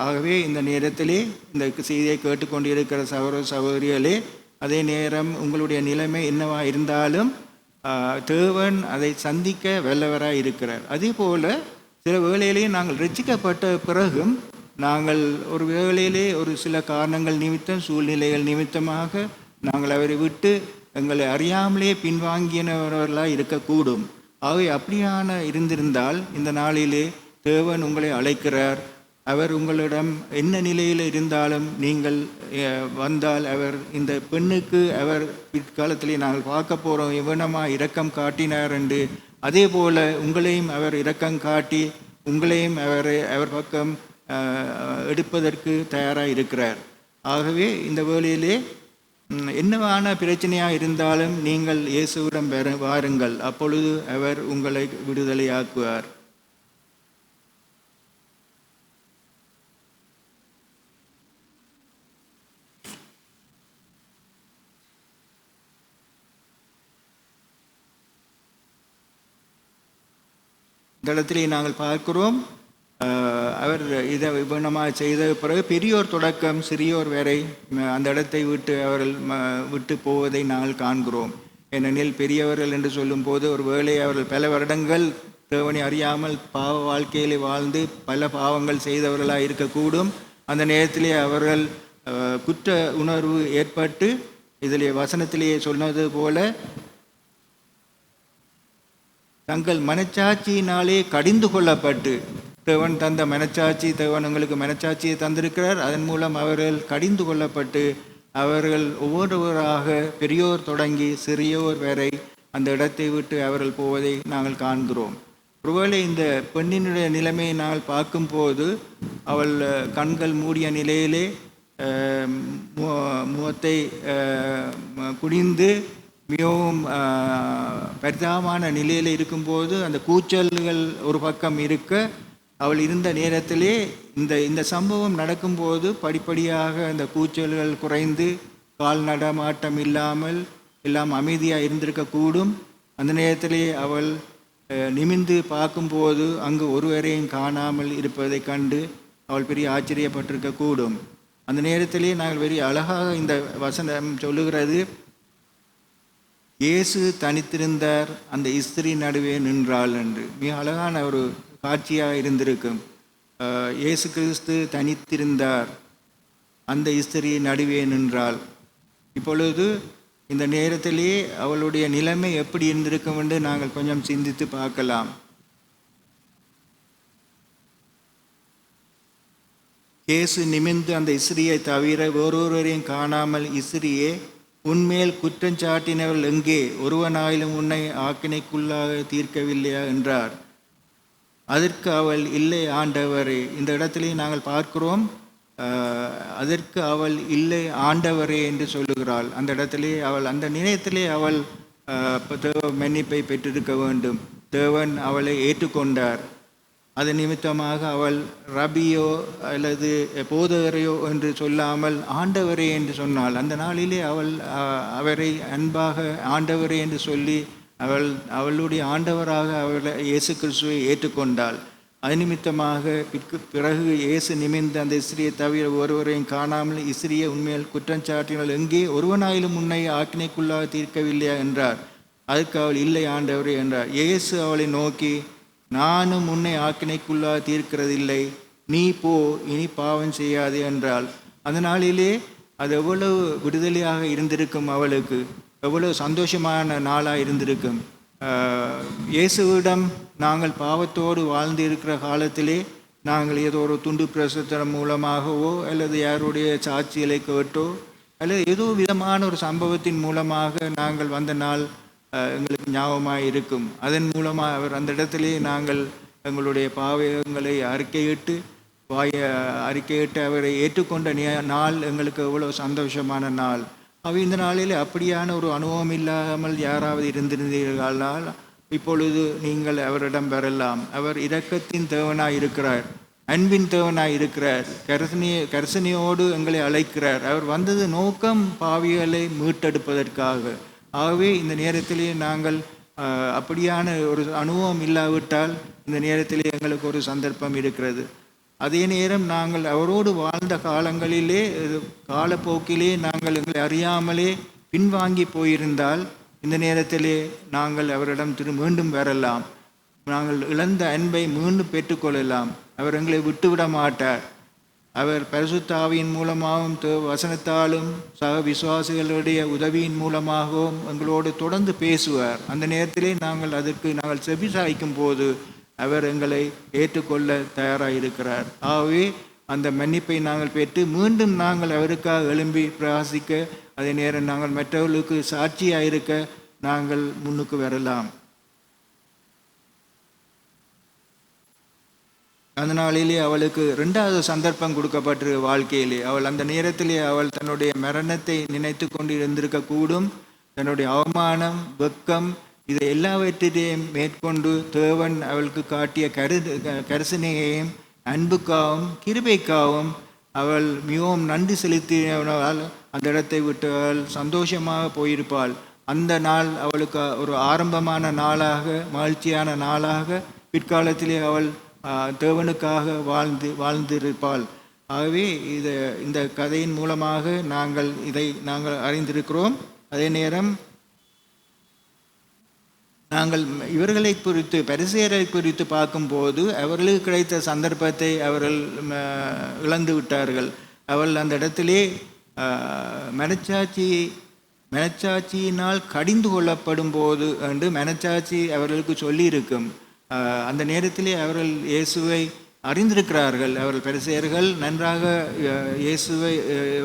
ஆகவே இந்த நேரத்திலே இந்த செய்தியை கேட்டுக்கொண்டிருக்கிற சகோதர சகோதரிகளே, அதே நேரம் உங்களுடைய நிலைமை என்னவா இருந்தாலும் தேவன் அதை சந்திக்க வல்லவராக இருக்கிறார். அதே போல் சில வேளையிலே நாங்கள் ரட்சிக்கப்பட்ட பிறகும் நாங்கள் ஒரு வேளையிலே ஒரு சில காரணங்கள் நிமித்தம், சூழ்நிலைகள் நிமித்தமாக நாங்கள் அவரை விட்டு எங்களை அறியாமலே பின்வாங்கினவர்களாக இருக்கக்கூடும். ஆகவே அப்படியான இருந்திருந்தால் இந்த நாளிலே தேவன் உங்களை அழைக்கிறார். அவர் உங்களிடம் என்ன நிலையில் இருந்தாலும் நீங்கள் வந்தால் அவர் இந்த பெண்ணுக்கு அவர் பிற்காலத்திலே நாங்கள் பார்க்க போகிறோம் எவனமாக இரக்கம் காட்டினார் என்று, அதே போல் உங்களையும் அவர் இரக்கம் காட்டி உங்களையும் அவர் பக்கம் எடுப்பதற்கு தயாராக இருக்கிறார். ஆகவே இந்த வேளையிலே என்னவான பிரச்சனையாக இருந்தாலும் நீங்கள் இயேசுவிடம் வாருங்கள், அப்பொழுது அவர் உங்களை விடுதலையாக்குவார். இந்த இடத்திலே நாங்கள் பார்க்கிறோம், அவர் இதை விபணமாக செய்த பிறகு பெரியோர் தொடக்கம் சிறியோர் வரை அந்த இடத்தை விட்டு அவர்கள் விட்டு போவதை நாங்கள் காண்கிறோம். ஏனெனில் பெரியவர்கள் என்று சொல்லும்போது ஒரு வேளை அவர்கள் பல வருடங்கள் தேவனை அறியாமல் பாவ வாழ்க்கையிலே வாழ்ந்து பல பாவங்கள் செய்தவர்களாக இருக்கக்கூடும். அந்த நேரத்திலே அவர்கள் குற்ற உணர்வு ஏற்பட்டு இதிலே வசனத்திலேயே சொன்னது போல தங்கள் மனச்சாட்சியினாலே கடிந்து கொள்ளப்பட்டு, தேவன் தந்த மனச்சாட்சி, தேவன் உங்களுக்கு மனச்சாட்சியை தந்திருக்கிறார், அதன் மூலம் அவர்கள் கடிந்து கொள்ளப்பட்டு அவர்கள் ஒவ்வொருவராக பெரியோர் தொடங்கி சிறியோர் வரை அந்த இடத்தை விட்டு அவர்கள் போவதை நாங்கள் காண்கிறோம். ஒருவேளை இந்த பெண்ணினுடைய நிலைமையை நாங்கள் பார்க்கும்போது அவள் கண்கள் மூடிய நிலையிலே முகத்தை குனிந்து மிகவும் பரிதாபமான நிலையில் இருக்கும்போது அந்த கூச்சல்கள் ஒரு பக்கம் இருக்க, அவள் இருந்த நேரத்திலே இந்த சம்பவம் நடக்கும்போது படிப்படியாக அந்த கூச்சல்கள் குறைந்து கால் நடமாட்டம் இல்லாமல் எல்லாம் அமைதியாக இருந்திருக்கக்கூடும். அந்த நேரத்திலே அவள் நிமிர்ந்து பார்க்கும்போது அங்கு ஒருவரையும் காணாமல் இருப்பதை கண்டு அவள் பெரிய ஆச்சரியப்பட்டிருக்கக்கூடும். அந்த நேரத்திலே நாங்கள் பெரிய அழகாக இந்த வசனம் சொல்லுகிறது, இயேசு தனித்திருந்தார், அந்த ஸ்திரீ நடுவே நின்றாள் என்று. மிக அழகான ஒரு காட்சியாக இருந்திருக்கும். இயேசு கிறிஸ்து தனித்திருந்தார், அந்த ஸ்திரீ நடுவே நின்றாள். இப்பொழுது இந்த நேரத்திலே அவளுடைய நிலைமை எப்படி இருந்திருக்கும் என்று நாங்கள் கொஞ்சம் சிந்தித்து பார்க்கலாம். இயேசு நிமிர்ந்து அந்த ஸ்திரீயை தவிர வேறொருவரையும் காணாமல், ஸ்திரீயே, உன்மேல் குற்றஞ்சாட்டினவர்கள் எங்கே? ஒருவனாயிலும் உன்னை ஆக்கினைக்குள்ளாக தீர்க்கவில்லையா என்றார். அதற்கு அவள், இல்லை ஆண்டவரே. இந்த இடத்திலே நாங்கள் பார்க்கிறோம், அதற்கு அவள் இல்லை ஆண்டவரே என்று சொல்லுகிறாள். அந்த இடத்திலே அவள் அந்த நிலையத்திலே அவள் தேவ மன்னிப்பை பெற்றிருக்க வேண்டும். தேவன் அவளை ஏற்றுக்கொண்டார். அது நிமித்தமாக அவள் ரபியோ அல்லது போதகரையோ என்று சொல்லாமல் ஆண்டவரே என்று சொன்னாள். அந்த நாளிலே அவரை அன்பாக ஆண்டவரே என்று சொல்லி அவளுடைய ஆண்டவராக அவளை இயேசு கிறிஸ்துவை ஏற்றுக்கொண்டாள். அது நிமித்தமாக பிறகு இயேசு நிமிர்ந்து அந்த ஸ்திரியை தவிர ஒருவரையும் காணாமல், ஸ்திரியை உண்மையில் குற்றஞ்சாட்டினால் எங்கே? ஒருவனாயிலும் உன்னை ஆக்கினைக்குள்ளாக தீர்க்கவில்லையா என்றார். அதுக்கு அவள், இல்லை ஆண்டவரே என்றார். இயேசு அவளை நோக்கி, நானும் உன்னை ஆக்கினைக்குள்ளாக தீர்க்கிறதில்லை, நீ போ, இனி பாவம் செய்யாது என்றாள். அந்த நாளிலே அது எவ்வளவு விடுதலையாக இருந்திருக்கும், அவளுக்கு எவ்வளவு சந்தோஷமான நாளாக இருந்திருக்கும். இயேசுவிடம் நாங்கள் பாவத்தோடு வாழ்ந்து இருக்கிற காலத்திலே நாங்கள் ஏதோ ஒரு துண்டு பிரசுத்தம் மூலமாகவோ அல்லது யாருடைய சாட்சிகளை கேட்டோ அல்லது ஏதோ விதமான ஒரு சம்பவத்தின் மூலமாக நாங்கள் வந்த நாள் எங்களுக்கு ஞாபகமாக இருக்கும். அதன் மூலமாக அவர் அந்த இடத்திலே நாங்கள் எங்களுடைய பாவங்களை அறிக்கையிட்டு அவரை ஏற்றுக்கொண்ட நாள் எங்களுக்கு எவ்வளோ சந்தோஷமான நாள். இந்த நாளில் அப்படியான ஒரு அனுபவம் இல்லாமல் யாராவது இருந்திருந்தீர்களால் இப்பொழுது நீங்கள் அவரிடம் வரலாம். அவர் இரக்கத்தின் தேவனாய் இருக்கிறார், அன்பின் தேவனாய் இருக்கிறார், கரிசனையோடு எங்களை அழைக்கிறார். அவர் வந்தது நோக்கம் பாவிகளை மீட்டெடுப்பதற்காக. ஆகவே இந்த நேரத்திலே நாங்கள் அப்படியான ஒரு அனுபவம் இல்லாவிட்டால் இந்த நேரத்திலே எங்களுக்கு ஒரு சந்தர்ப்பம் இருக்கிறது. அதே நேரம் நாங்கள் அவரோடு வாழ்ந்த காலங்களிலே காலப்போக்கிலே நாங்கள் எங்களை அறியாமலே பின்வாங்கி போயிருந்தால் இந்த நேரத்திலே நாங்கள் அவரிடம் மீண்டும் வரலாம். நாங்கள் இழந்த அன்பை மீண்டும் பெற்றுக்கொள்ளலாம். அவர் எங்களை விட்டுவிட மாட்டார். அவர் பரிசுத்த ஆவியின் மூலமாகவும் வசனத்தாலும் சக விசுவாசிகளுடைய உதவியின் மூலமாகவும் எங்களோடு தொடர்ந்து பேசுவார். அந்த நேரத்திலே நாங்கள் செவி சாய்க்கும் போது அவர் எங்களை ஏற்றுக்கொள்ள தயாராக இருக்கிறார். ஆகவே அந்த மன்னிப்பை நாங்கள் பெற்று மீண்டும் நாங்கள் அவருக்காக எழும்பி பிரகாசிக்க, அதே நேரம் நாங்கள் மற்றவர்களுக்கு சாட்சியாக இருக்க நாங்கள் முன்னுக்கு வரலாம். அந்த நாளிலே அவளுக்கு 2வது சந்தர்ப்பம் கொடுக்கப்பட்டிருக்க வாழ்க்கையிலே. அவள் அந்த நேரத்திலே அவள் தன்னுடைய மரணத்தை நினைத்து கொண்டு இருந்திருக்கக்கூடும். தன்னுடைய அவமானம், வெக்கம், இதை எல்லாவற்றையும் மேற்கொண்டு தேவன் அவளுக்கு காட்டிய கரிசனையையும் அன்புக்காகவும் கிருபைக்காகவும் அவள் மிகவும் நன்றி செலுத்தினால் அந்த இடத்தை விட்டு அவள் சந்தோஷமாக போயிருப்பாள். அந்த நாள் அவளுக்கு ஒரு ஆரம்பமான நாளாக, மகிழ்ச்சியான நாளாக பிற்காலத்திலே அவள் தேவனுக்காக வாழ்ந்திருப்பாள். ஆகவே இந்த கதையின் மூலமாக நாங்கள் அறிந்திருக்கிறோம். அதே நேரம் நாங்கள் இவர்களை குறித்து, பரிசேயரை குறித்து பார்க்கும்போது அவர்களுக்கு கிடைத்த சந்தர்ப்பத்தை அவர்கள் இழந்து விட்டார்கள். அவள் அந்த இடத்திலே மனச்சாட்சியினால் கடிந்து கொள்ளப்படும் போது என்று மனச்சாட்சி அவர்களுக்கு சொல்லியிருக்கும். அந்த நேரத்திலே அவர்கள் இயேசுவை அறிந்திருக்கிறார்கள். அவர்கள் பரிசேயர்கள் நன்றாக இயேசுவை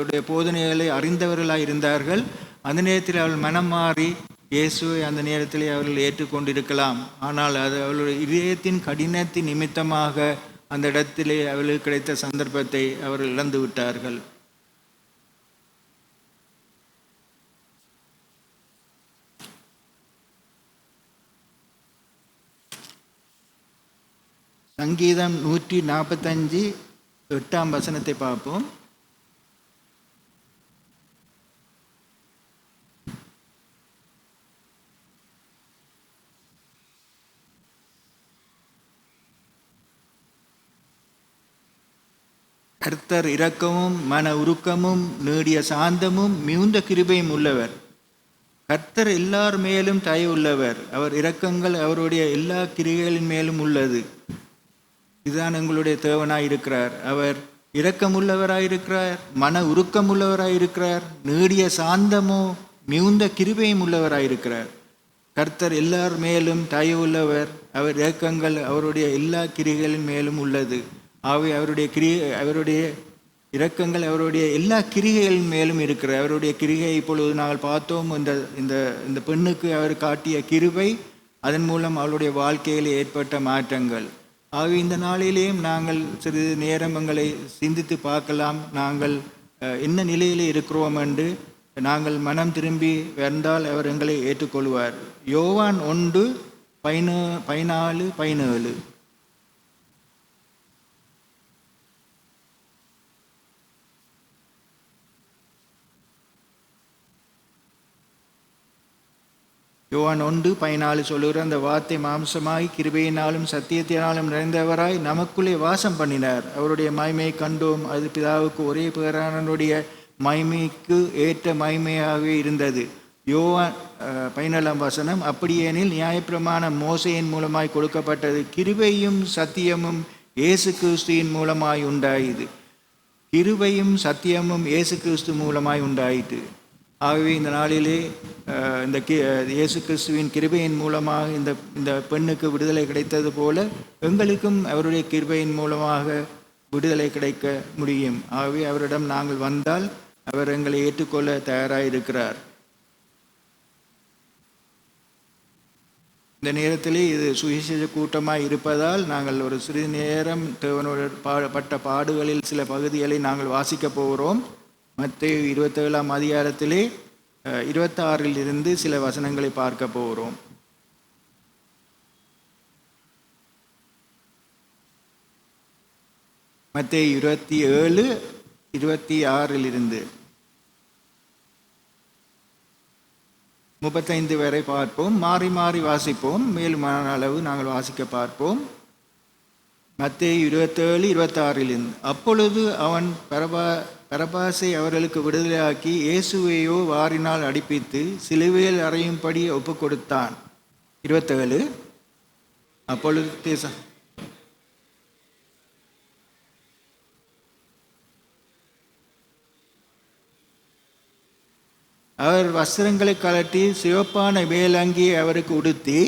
உடைய போதனைகளை அறிந்தவர்களாக இருந்தார்கள். அந்த நேரத்தில் அவர்கள் மனம் மாறி இயேசுவை அந்த நேரத்திலே அவர்கள் ஏற்றுக்கொண்டிருக்கலாம். ஆனால் அது அவர்களுடைய இதயத்தின் கடினத்தின் நிமித்தமாக அந்த இடத்திலே அவர்களுக்கு கிடைத்த சந்தர்ப்பத்தை அவர்கள் இழந்து விட்டார்கள். சங்கீதம் 145 8ஆம் வசனத்தை பார்ப்போம். கர்த்தர் இரக்கமும் மன உருக்கமும் நீடிய சாந்தமும் மிகுந்த கிருபையும் உள்ளவர். கர்த்தர் எல்லார் மேலும் தயவு உள்ளவர். அவர் இரக்கங்கள் அவருடைய எல்லா கிரியைகளின் மேலும் உள்ளது. இதுதான் எங்களுடைய தேவனாய் இருக்கிறார். அவர் இரக்கமுள்ளவராயிருக்கிறார், மன உருக்கமுள்ளவராயிருக்கிறார், நீடிய சாந்தமோ மிகுந்த கிருபையும் உள்ளவராயிருக்கிறார். கர்த்தர் எல்லார் மேலும் தயவு உள்ளவர். அவர் இரக்கங்கள் அவருடைய எல்லா கிரிகளின் மேலும் உள்ளது. ஆகவே அவருடைய இரக்கங்கள் அவருடைய எல்லா கிரிகைகளின் மேலும் இருக்கிற அவருடைய கிரிகை இப்பொழுது நாங்கள் பார்த்தோம். இந்த பெண்ணுக்கு அவர் காட்டிய கிருபை, அதன் மூலம் அவளுடைய வாழ்க்கையில் ஏற்பட்ட மாற்றங்கள். ஆகவே இந்த நாளிலேயும் நாங்கள் சிறிது நேரம் எங்களை சிந்தித்து பார்க்கலாம். நாங்கள் என்ன நிலையில் இருக்கிறோம் என்று. நாங்கள் மனம் திரும்பி வந்தால் அவர் எங்களை ஏற்றுக்கொள்வார். யோவான் 1:14-17. யோவான் 1:14 சொல்லுகிற அந்த வார்த்தை மாம்சமாய் கிருபையினாலும் சத்தியத்தினாலும் நிறைந்தவராய் நமக்குள்ளே வாசம் பண்ணினார். அவருடைய மகிமையை கண்டோம். அது பிதாவுக்கு ஒரே பேரானனுடைய மகிமைக்கு ஏற்ற மகிமையாகவே இருந்தது. யோவான் 17ஆம் வசனம், அப்படியெனில் நியாயப்பிரமாணம் மோசையின் மூலமாய் கொடுக்கப்பட்டது, கிருபையும் சத்தியமும் இயேசு கிறிஸ்துவின் மூலமாய் உண்டாயிது. கிருபையும் சத்தியமும் இயேசு கிறிஸ்து மூலமாய் உண்டாயிற்று. ஆகவே இந்த நாளிலே இந்த இயேசு கிறிஸ்துவின் கிருபையின் மூலமாக இந்த பெண்ணுக்கு விடுதலை கிடைத்தது போல எங்களுக்கும் அவருடைய கிருபையின் மூலமாக விடுதலை கிடைக்க முடியும். ஆகவே அவரிடம் நாங்கள் வந்தால் அவர் எங்களை ஏற்றுக்கொள்ள தயாராக இருக்கிறார். இந்த நேரத்திலே இது சுவிசேஷ கூட்டமாக இருப்பதால் நாங்கள் ஒரு சிறிது நேரம் தேவனோடு பட்ட பாடுகளில் சில பகுதிகளை நாங்கள் வாசிக்க போகிறோம். மத்தேயு 27ஆம் அதிகாரத்திலே 26 சில வசனங்களை பார்க்க போகிறோம். மத்தேயு 27:26 35 வரை பார்ப்போம். மாறி மாறி வாசிப்போம். மேலுமான அளவு நாங்கள் வாசிக்க பார்ப்போம். மத்தேயு 27:26 அப்பொழுது அவன் பரபாசை அவர்களுக்கு விடுதலையாக்கி இயேசுவையோ வாரினால் அடிப்பித்து சிலுவையில் அறையும்படி ஒப்பு கொடுத்தான். 27 அப்பொழுது அவர் வஸ்திரங்களை கழட்டி சிவப்பான மேலங்கியை அவருக்கு உடுத்தி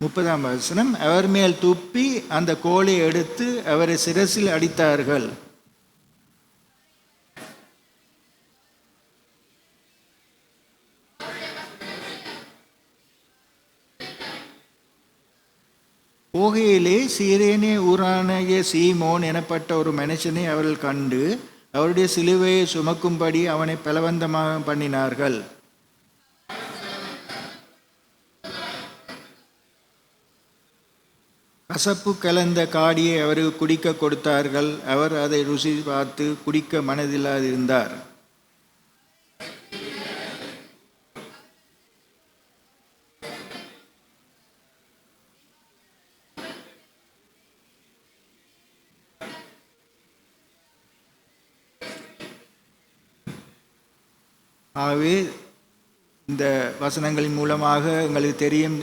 முப்பதாம் வசனம் அவர் மேல் துப்பி அந்த கோலை எடுத்து அவரை சிரசில் அடித்தார்கள். போகையிலே சீரேனே ஊரானாகிய சீமோன் எனப்பட்ட ஒரு மனுஷனை அவர்கள் கண்டு அவருடைய சிலுவையை சுமக்கும்படி அவனை பலவந்தமாக பண்ணினார்கள். கசப்பு கலந்த காடியை அவருக்கு குடிக்க கொடுத்தார்கள். அவர் அதை ருசி பார்த்து குடிக்க மனதில்லாதிருந்தார். ஆகவே இந்த வசனங்களின் மூலமாக எங்களுக்கு தெரியும்,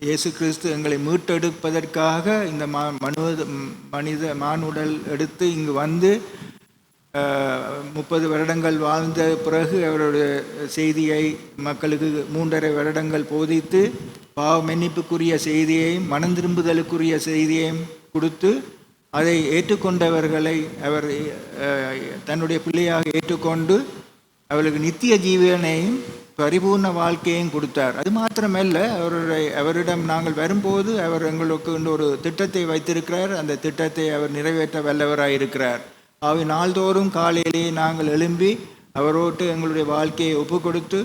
இயேசு கிறிஸ்து எங்களை மீட்டெடுப்பதற்காக இந்த மானுடல் எடுத்து இங்கு வந்து 30 வருடங்கள் வாழ்ந்த பிறகு அவருடைய செய்தியை மக்களுக்கு 3.5 வருடங்கள் போதித்து பாவ மன்னிப்புக்குரிய செய்தியையும் மனம் திரும்புதலுக்குரிய செய்தியையும் கொடுத்து அதை ஏற்றுக்கொண்டவர்களை அவர் தன்னுடைய பிள்ளையாக ஏற்றுக்கொண்டு அவர்களுக்கு நித்திய ஜீவனையும் பரிபூர்ண வாழ்க்கையும் கொடுத்தார். அது மாத்திரமல்ல, அவரிடம் நாங்கள் வரும்போது அவர் எங்களுக்கு ஒரு திட்டத்தை வைத்திருக்கிறார். அந்த திட்டத்தை அவர் நிறைவேற்ற வல்லவராக இருக்கிறார். அவை நாள்தோறும் காலையிலேயே நாங்கள் எழும்பி அவரோட்டு எங்களுடைய வாழ்க்கையை ஒப்பு கொடுத்து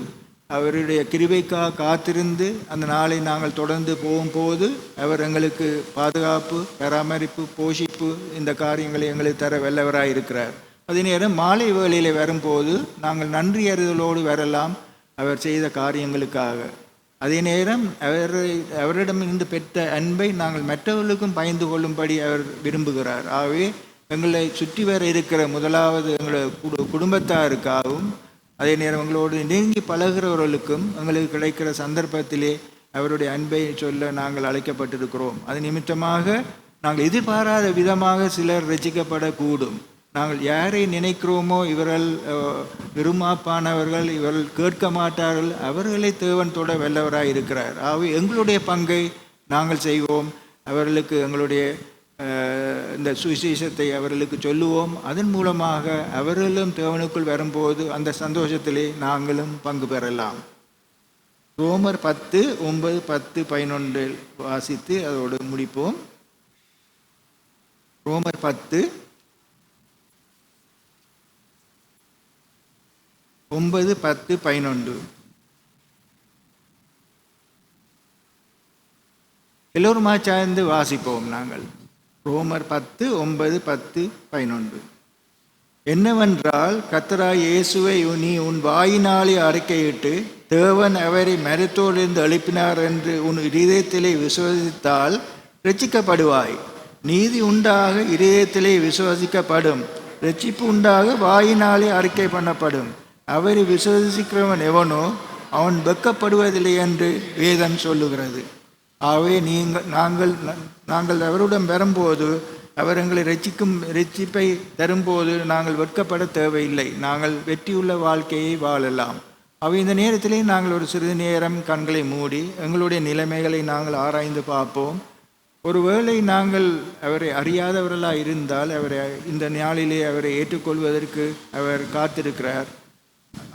அவருடைய கிருபைக்காக காத்திருந்து அந்த நாளை நாங்கள் தொடர்ந்து போகும்போது அவர் எங்களுக்கு பாதுகாப்பு, பராமரிப்பு, போஷிப்பு இந்த காரியங்களை எங்களுக்கு தர வல்லவராக இருக்கிறார். அதே நேரம் மாலை வேளையில் வரும்போது நாங்கள் நன்றி அறிதலோடு வரலாம் அவர் செய்த காரியங்களுக்காக. அதே நேரம் அவரிடமிருந்து பெற்ற அன்பை நாங்கள் மற்றவர்களுக்கும் பயந்து கொள்ளும்படி அவர் விரும்புகிறார். ஆகவே எங்களை சுற்றி வர இருக்கிற முதலாவது எங்களுடைய குடும்பத்தாருக்காகவும் அதே நேரம் எங்களோடு நெருங்கி பழகிறவர்களுக்கும் எங்களுக்கு கிடைக்கிற சந்தர்ப்பத்திலே அவருடைய அன்பை சொல்ல நாங்கள் அழைக்கப்பட்டிருக்கிறோம். அது நிமித்தமாக நாங்கள் எதிர்பாராத விதமாக சிலர் ரசிக்கப்படக்கூடும். நாங்கள் யாரை நினைக்கிறோமோ இவர்கள் விரும்பாப்பானவர்கள், இவர்கள் கேட்க மாட்டார்கள், அவர்களை தேவன் தொட வல்லவராக இருக்கிறார். ஆகவே எங்களுடைய பங்கை நாங்கள் செய்வோம். அவர்களுக்கு எங்களுடைய இந்த சுவிசேஷத்தை அவர்களுக்கு சொல்லுவோம். அதன் மூலமாக அவர்களும் தேவனுக்குள் வரும்போது அந்த சந்தோஷத்திலே நாங்களும் பங்கு பெறலாம். ரோமர் 10, 9, 10, 11 வாசித்து அதோடு முடிப்போம். ரோமர் 10, 9, 10, 11 எல்லோருமா சார்ந்து வாசிப்போம். நாங்கள் ரோமர் 10, 9, 10, 11 என்னவென்றால், கர்த்தராகிய இயேசுவை நீ உன் வாயினாலே அறிக்கையிட்டு தேவன் அவரை மரித்தோரிலிருந்து எழுப்பினார் என்று உன் இதயத்திலே விசுவசித்தால் இரட்சிக்கப்படுவாய். நீதி உண்டாக இதயத்திலே விசுவசிக்கப்படும், இரட்சிப்பு உண்டாக வாயினாலே அறிக்கை பண்ணப்படும். அவரை விசுவசிக்கிறவன் எவனோ அவன் வெட்கப்படுவதில்லை என்று வேதம் சொல்லுகிறது. ஆகவே நாங்கள் அவருடன் வரும்போது அவர் எங்களை இரட்சிப்பை தரும்போது நாங்கள் வெட்கப்பட தேவையில்லை. நாங்கள் வெற்றியுள்ள வாழ்க்கையை வாழலாம். அவை இந்த நேரத்திலே நாங்கள் ஒரு சிறிது நேரம் கண்களை மூடி எங்களுடைய நிலைமைகளை நாங்கள் ஆராய்ந்து பார்ப்போம். ஒருவேளை நாங்கள் அவரை அறியாதவர்களாக இருந்தால் அவரை இந்த நாளிலே அவரை ஏற்றுக்கொள்வதற்கு அவர் காத்திருக்கிறார்.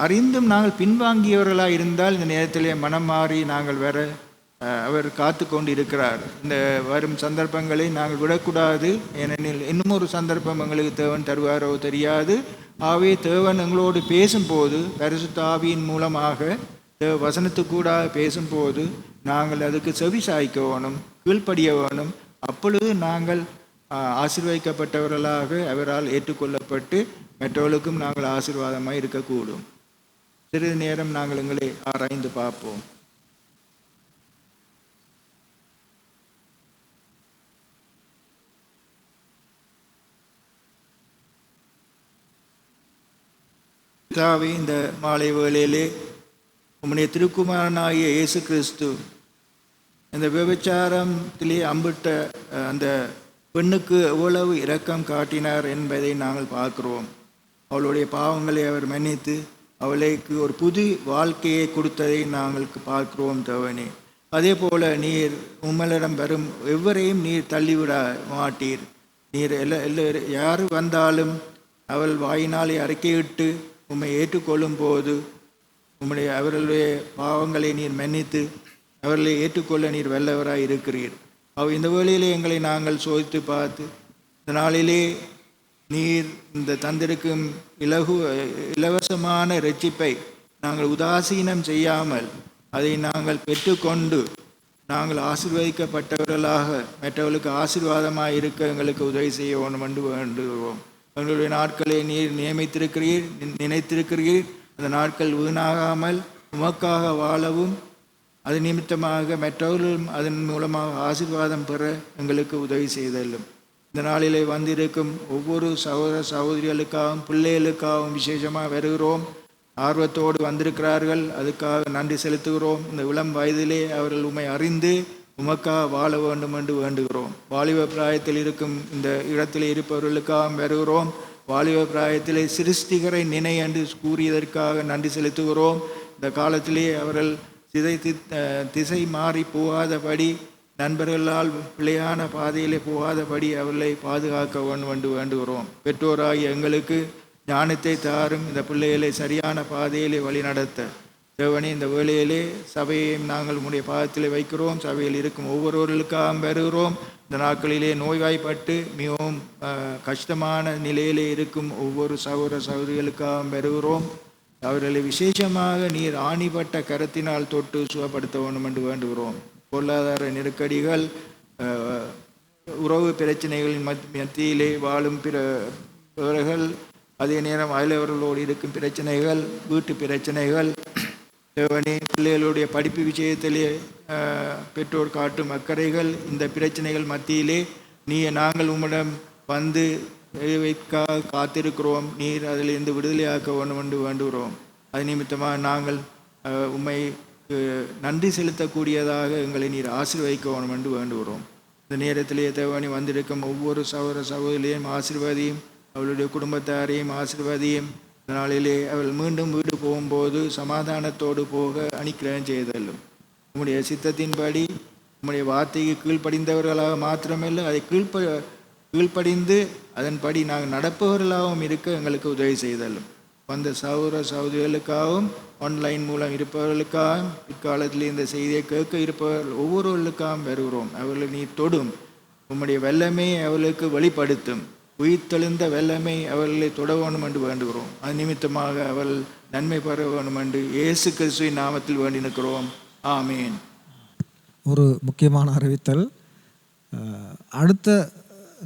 அறிந்தும் நாங்கள் பின்வாங்கியவர்களாக இருந்தால் இந்த நேரத்திலே மனம் மாறி நாங்கள் வர அவர் காத்து கொண்டு இருக்கிறார். இந்த வரும் சந்தர்ப்பங்களை நாங்கள் விடக்கூடாது. ஏனெனில் இன்னும் ஒரு சந்தர்ப்பம் எங்களுக்கு தேவன் தருவாரோ தெரியாது. ஆகவே தேவன் எங்களோடு பேசும்போது பரிசுத்த ஆவியின் மூலமாக வசனத்துக்கூட பேசும்போது நாங்கள் அதுக்கு செவி சாய்க்க வேணும், கீழ்ப்படிய வேணும். அப்பொழுது நாங்கள் ஆசீர்வதிக்கப்பட்டவர்களாக அவரால் ஏற்றுக்கொள்ளப்பட்டு மற்றவர்களுக்கும் நாங்கள் ஆசீர்வாதமாக இருக்கக்கூடும். சிறிது நேரம் நாங்கள் எங்களை ஆராய்ந்து பார்ப்போம். பிதாவே, இந்த மாலை வேளையிலே உம்முடைய திருக்குமாரனாகிய இயேசு கிறிஸ்து இந்த விபச்சாரத்திலே அம்பிட்ட அந்த பெண்ணுக்கு எவ்வளவு இரக்கம் காட்டினார் என்பதை நாங்கள் பார்க்கிறோம். அவளுடைய பாவங்களை அவர் மன்னித்து அவளுக்கு ஒரு புது வாழ்க்கையை கொடுத்ததை நாங்கள் பார்க்கிறோம். தேவனே, அதே போல நீர் உம்மலிடம் வரும் எவரையும் நீர் தள்ளிவிட மாட்டீர். நீர் யார் வந்தாலும் அவள் வாயினாலே அறிக்கையிட்டு உம்மை ஏற்றுக்கொள்ளும் போது அவர்களுடைய பாவங்களை நீர் மன்னித்து அவர்களை ஏற்றுக்கொள்ள நீர் வல்லவராய் இருக்கிறீர். இந்த வேளையிலே எங்களை நாங்கள் சோதித்து பார்த்து இந்த நாளிலே நீர் இந்த தந்திருக்கும் இலவசமான இரட்சிப்பை நாங்கள் உதாசீனம் செய்யாமல் அதை நாங்கள் பெற்றுக்கொண்டு நாங்கள் ஆசீர்வதிக்கப்பட்டவர்களாக மற்றவர்களுக்கு ஆசீர்வாதமாக இருக்க எங்களுக்கு உதவி செய்ய வேண்டும் என்று வேண்டுகிறோம். எங்களுடைய நாட்களை நீர் நியமித்திருக்கிறீர், நினைத்திருக்கிறீர். அந்த நாட்கள் வீணாகாமல் உமக்காக வாழவும் அது நிமித்தமாக மற்றவர்களும் அதன் மூலமாக ஆசீர்வாதம் பெற எங்களுக்கு உதவி செய்தல்லும். இந்த நாளிலே வந்திருக்கும் ஒவ்வொரு சகோதர சகோதரிகளுக்காகவும் பிள்ளைகளுக்காகவும் விசேஷமாக வருகிறோம். ஆர்வத்தோடு வந்திருக்கிறார்கள், அதுக்காக நன்றி செலுத்துகிறோம். இந்த இளம் வயதிலே அவர்கள் உம்மை அறிந்து உமக்காக வாழ வேண்டும் என்று வேண்டுகிறோம். வாலிப பிராயத்தில் இருக்கும் இந்த இடத்திலே இருப்பவர்களுக்காக வருகிறோம். வாலிப பிராயத்திலே சிருஷ்டிகரை நினை என்று கூறியதற்காக நன்றி செலுத்துகிறோம். இந்த காலத்திலே அவர்கள் திசை மாறி போகாதபடி, நண்பர்களால் பிழையான பாதையிலே போகாதபடி அவர்களை பாதுகாக்க வேண்டும் என்று வேண்டுகிறோம். பெற்றோராகிய எங்களுக்கு ஞானத்தை தாரும், இந்த பிள்ளைகளை சரியான பாதையிலே வழி நடத்த. தேவனே, இந்த வேளையிலே சபையையும் நாங்கள் உம்முடைய பாதத்திலே வைக்கிறோம். சபையில் இருக்கும் ஒவ்வொருவர்களுக்காக வருகிறோம். இந்த நாட்களிலே நோய்வாய்ப்பட்டு மிகவும் கஷ்டமான நிலையிலே இருக்கும் ஒவ்வொரு சகோதர சகோதரிகளுக்காக வருகிறோம். அவர்களை விசேஷமாக நீர் ஆணிப்பட்ட கரத்தினால் தொட்டு சுகப்படுத்த வேண்டும் என்று வேண்டுகிறோம். பொருளாதார நெருக்கடிகள், உறவு பிரச்சனைகளின் மத்தியிலே வாழும் பிறர்கள், அதே நேரம் அயலவர்களோடு இருக்கும் பிரச்சனைகள், வீட்டு பிரச்சனைகள், தேவனே, பிள்ளைகளுடைய படிப்பு விஷயத்திலே பெற்றோர் காட்டும் அக்கறைகள், இந்த பிரச்சனைகள் மத்தியிலே நாங்கள் உம்மிடம் வந்து காத்திருக்கிறோம். நீர் அதிலிருந்து விடுதலையாக்க வேண்டும் என்று வேண்டுகிறோம். அது நிமித்தமாக நாங்கள் உம்மை நன்றி செலுத்தக்கூடியதாக எங்களை நீர் ஆசீர்வதிக்க வேண்டும் என்று வேண்டுகிறோம். இந்த நேரத்திலேயே தேவனே, வந்திருக்கும் ஒவ்வொரு சகோதர சகோதரிகளையும் ஆசீர்வதியும், அவளுடைய குடும்பத்தாரையும் ஆசீர்வதியும். இந்த நாளிலே அவள் மீண்டும் வீடு போகும்போது சமாதானத்தோடு போக அனுக்கிரகம் செய்தல்லும். உம்முடைய சித்தத்தின்படி உம்முடைய வார்த்தைக்கு கீழ்ப்படிந்தவர்களாக மாத்திரமல்ல, அதை கீழ்ப்படிந்து அதன்படி நாங்கள் நடப்பவர்களாகவும் இருக்க எங்களுக்கு உதவி செய்தல்லும். வந்த சகோதர சகோதரிகளுக்காகவும் ஆன்லைன் மூலம் இருப்பவர்களுக்காகவும் இக்காலத்தில் இந்த செய்தியை கேட்க இருப்பவர்கள் ஒவ்வொருவர்களுக்காகவும் வருகிறோம். அவர்களை நீ தொடும், உம்முடைய வல்லமை அவர்களுக்கு வெளிப்படுத்தும். உயிர்த்தெழுந்த வல்லமை அவர்களை தொட வேண்டும் என்று வேண்டுகிறோம். அது நிமித்தமாக அவர்கள் நன்மை பெற வேண்டும் என்று இயேசு கிறிஸ்துவின் நாமத்தில் வேண்டி நிற்கிறோம். ஆமீன். ஒரு முக்கியமான அறிவித்தல். அடுத்த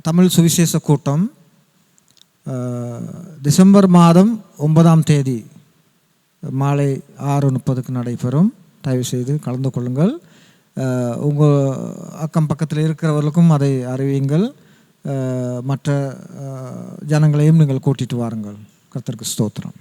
தமிழ் சுவிசேஷ கூட்டம் டிசம்பர் மாதம் 9ஆம் தேதி மாலை 6:30 நடைபெறும். தயவு செய்து கலந்து கொள்ளுங்கள். உங்கள் அக்கம் பக்கத்தில் இருக்கிறவர்களுக்கும் அதை அறிவியுங்கள். மற்ற ஜனங்களையும் நீங்கள் கூட்டிட்டு வாருங்கள். கர்த்தருக்கு ஸ்தோத்திரம்.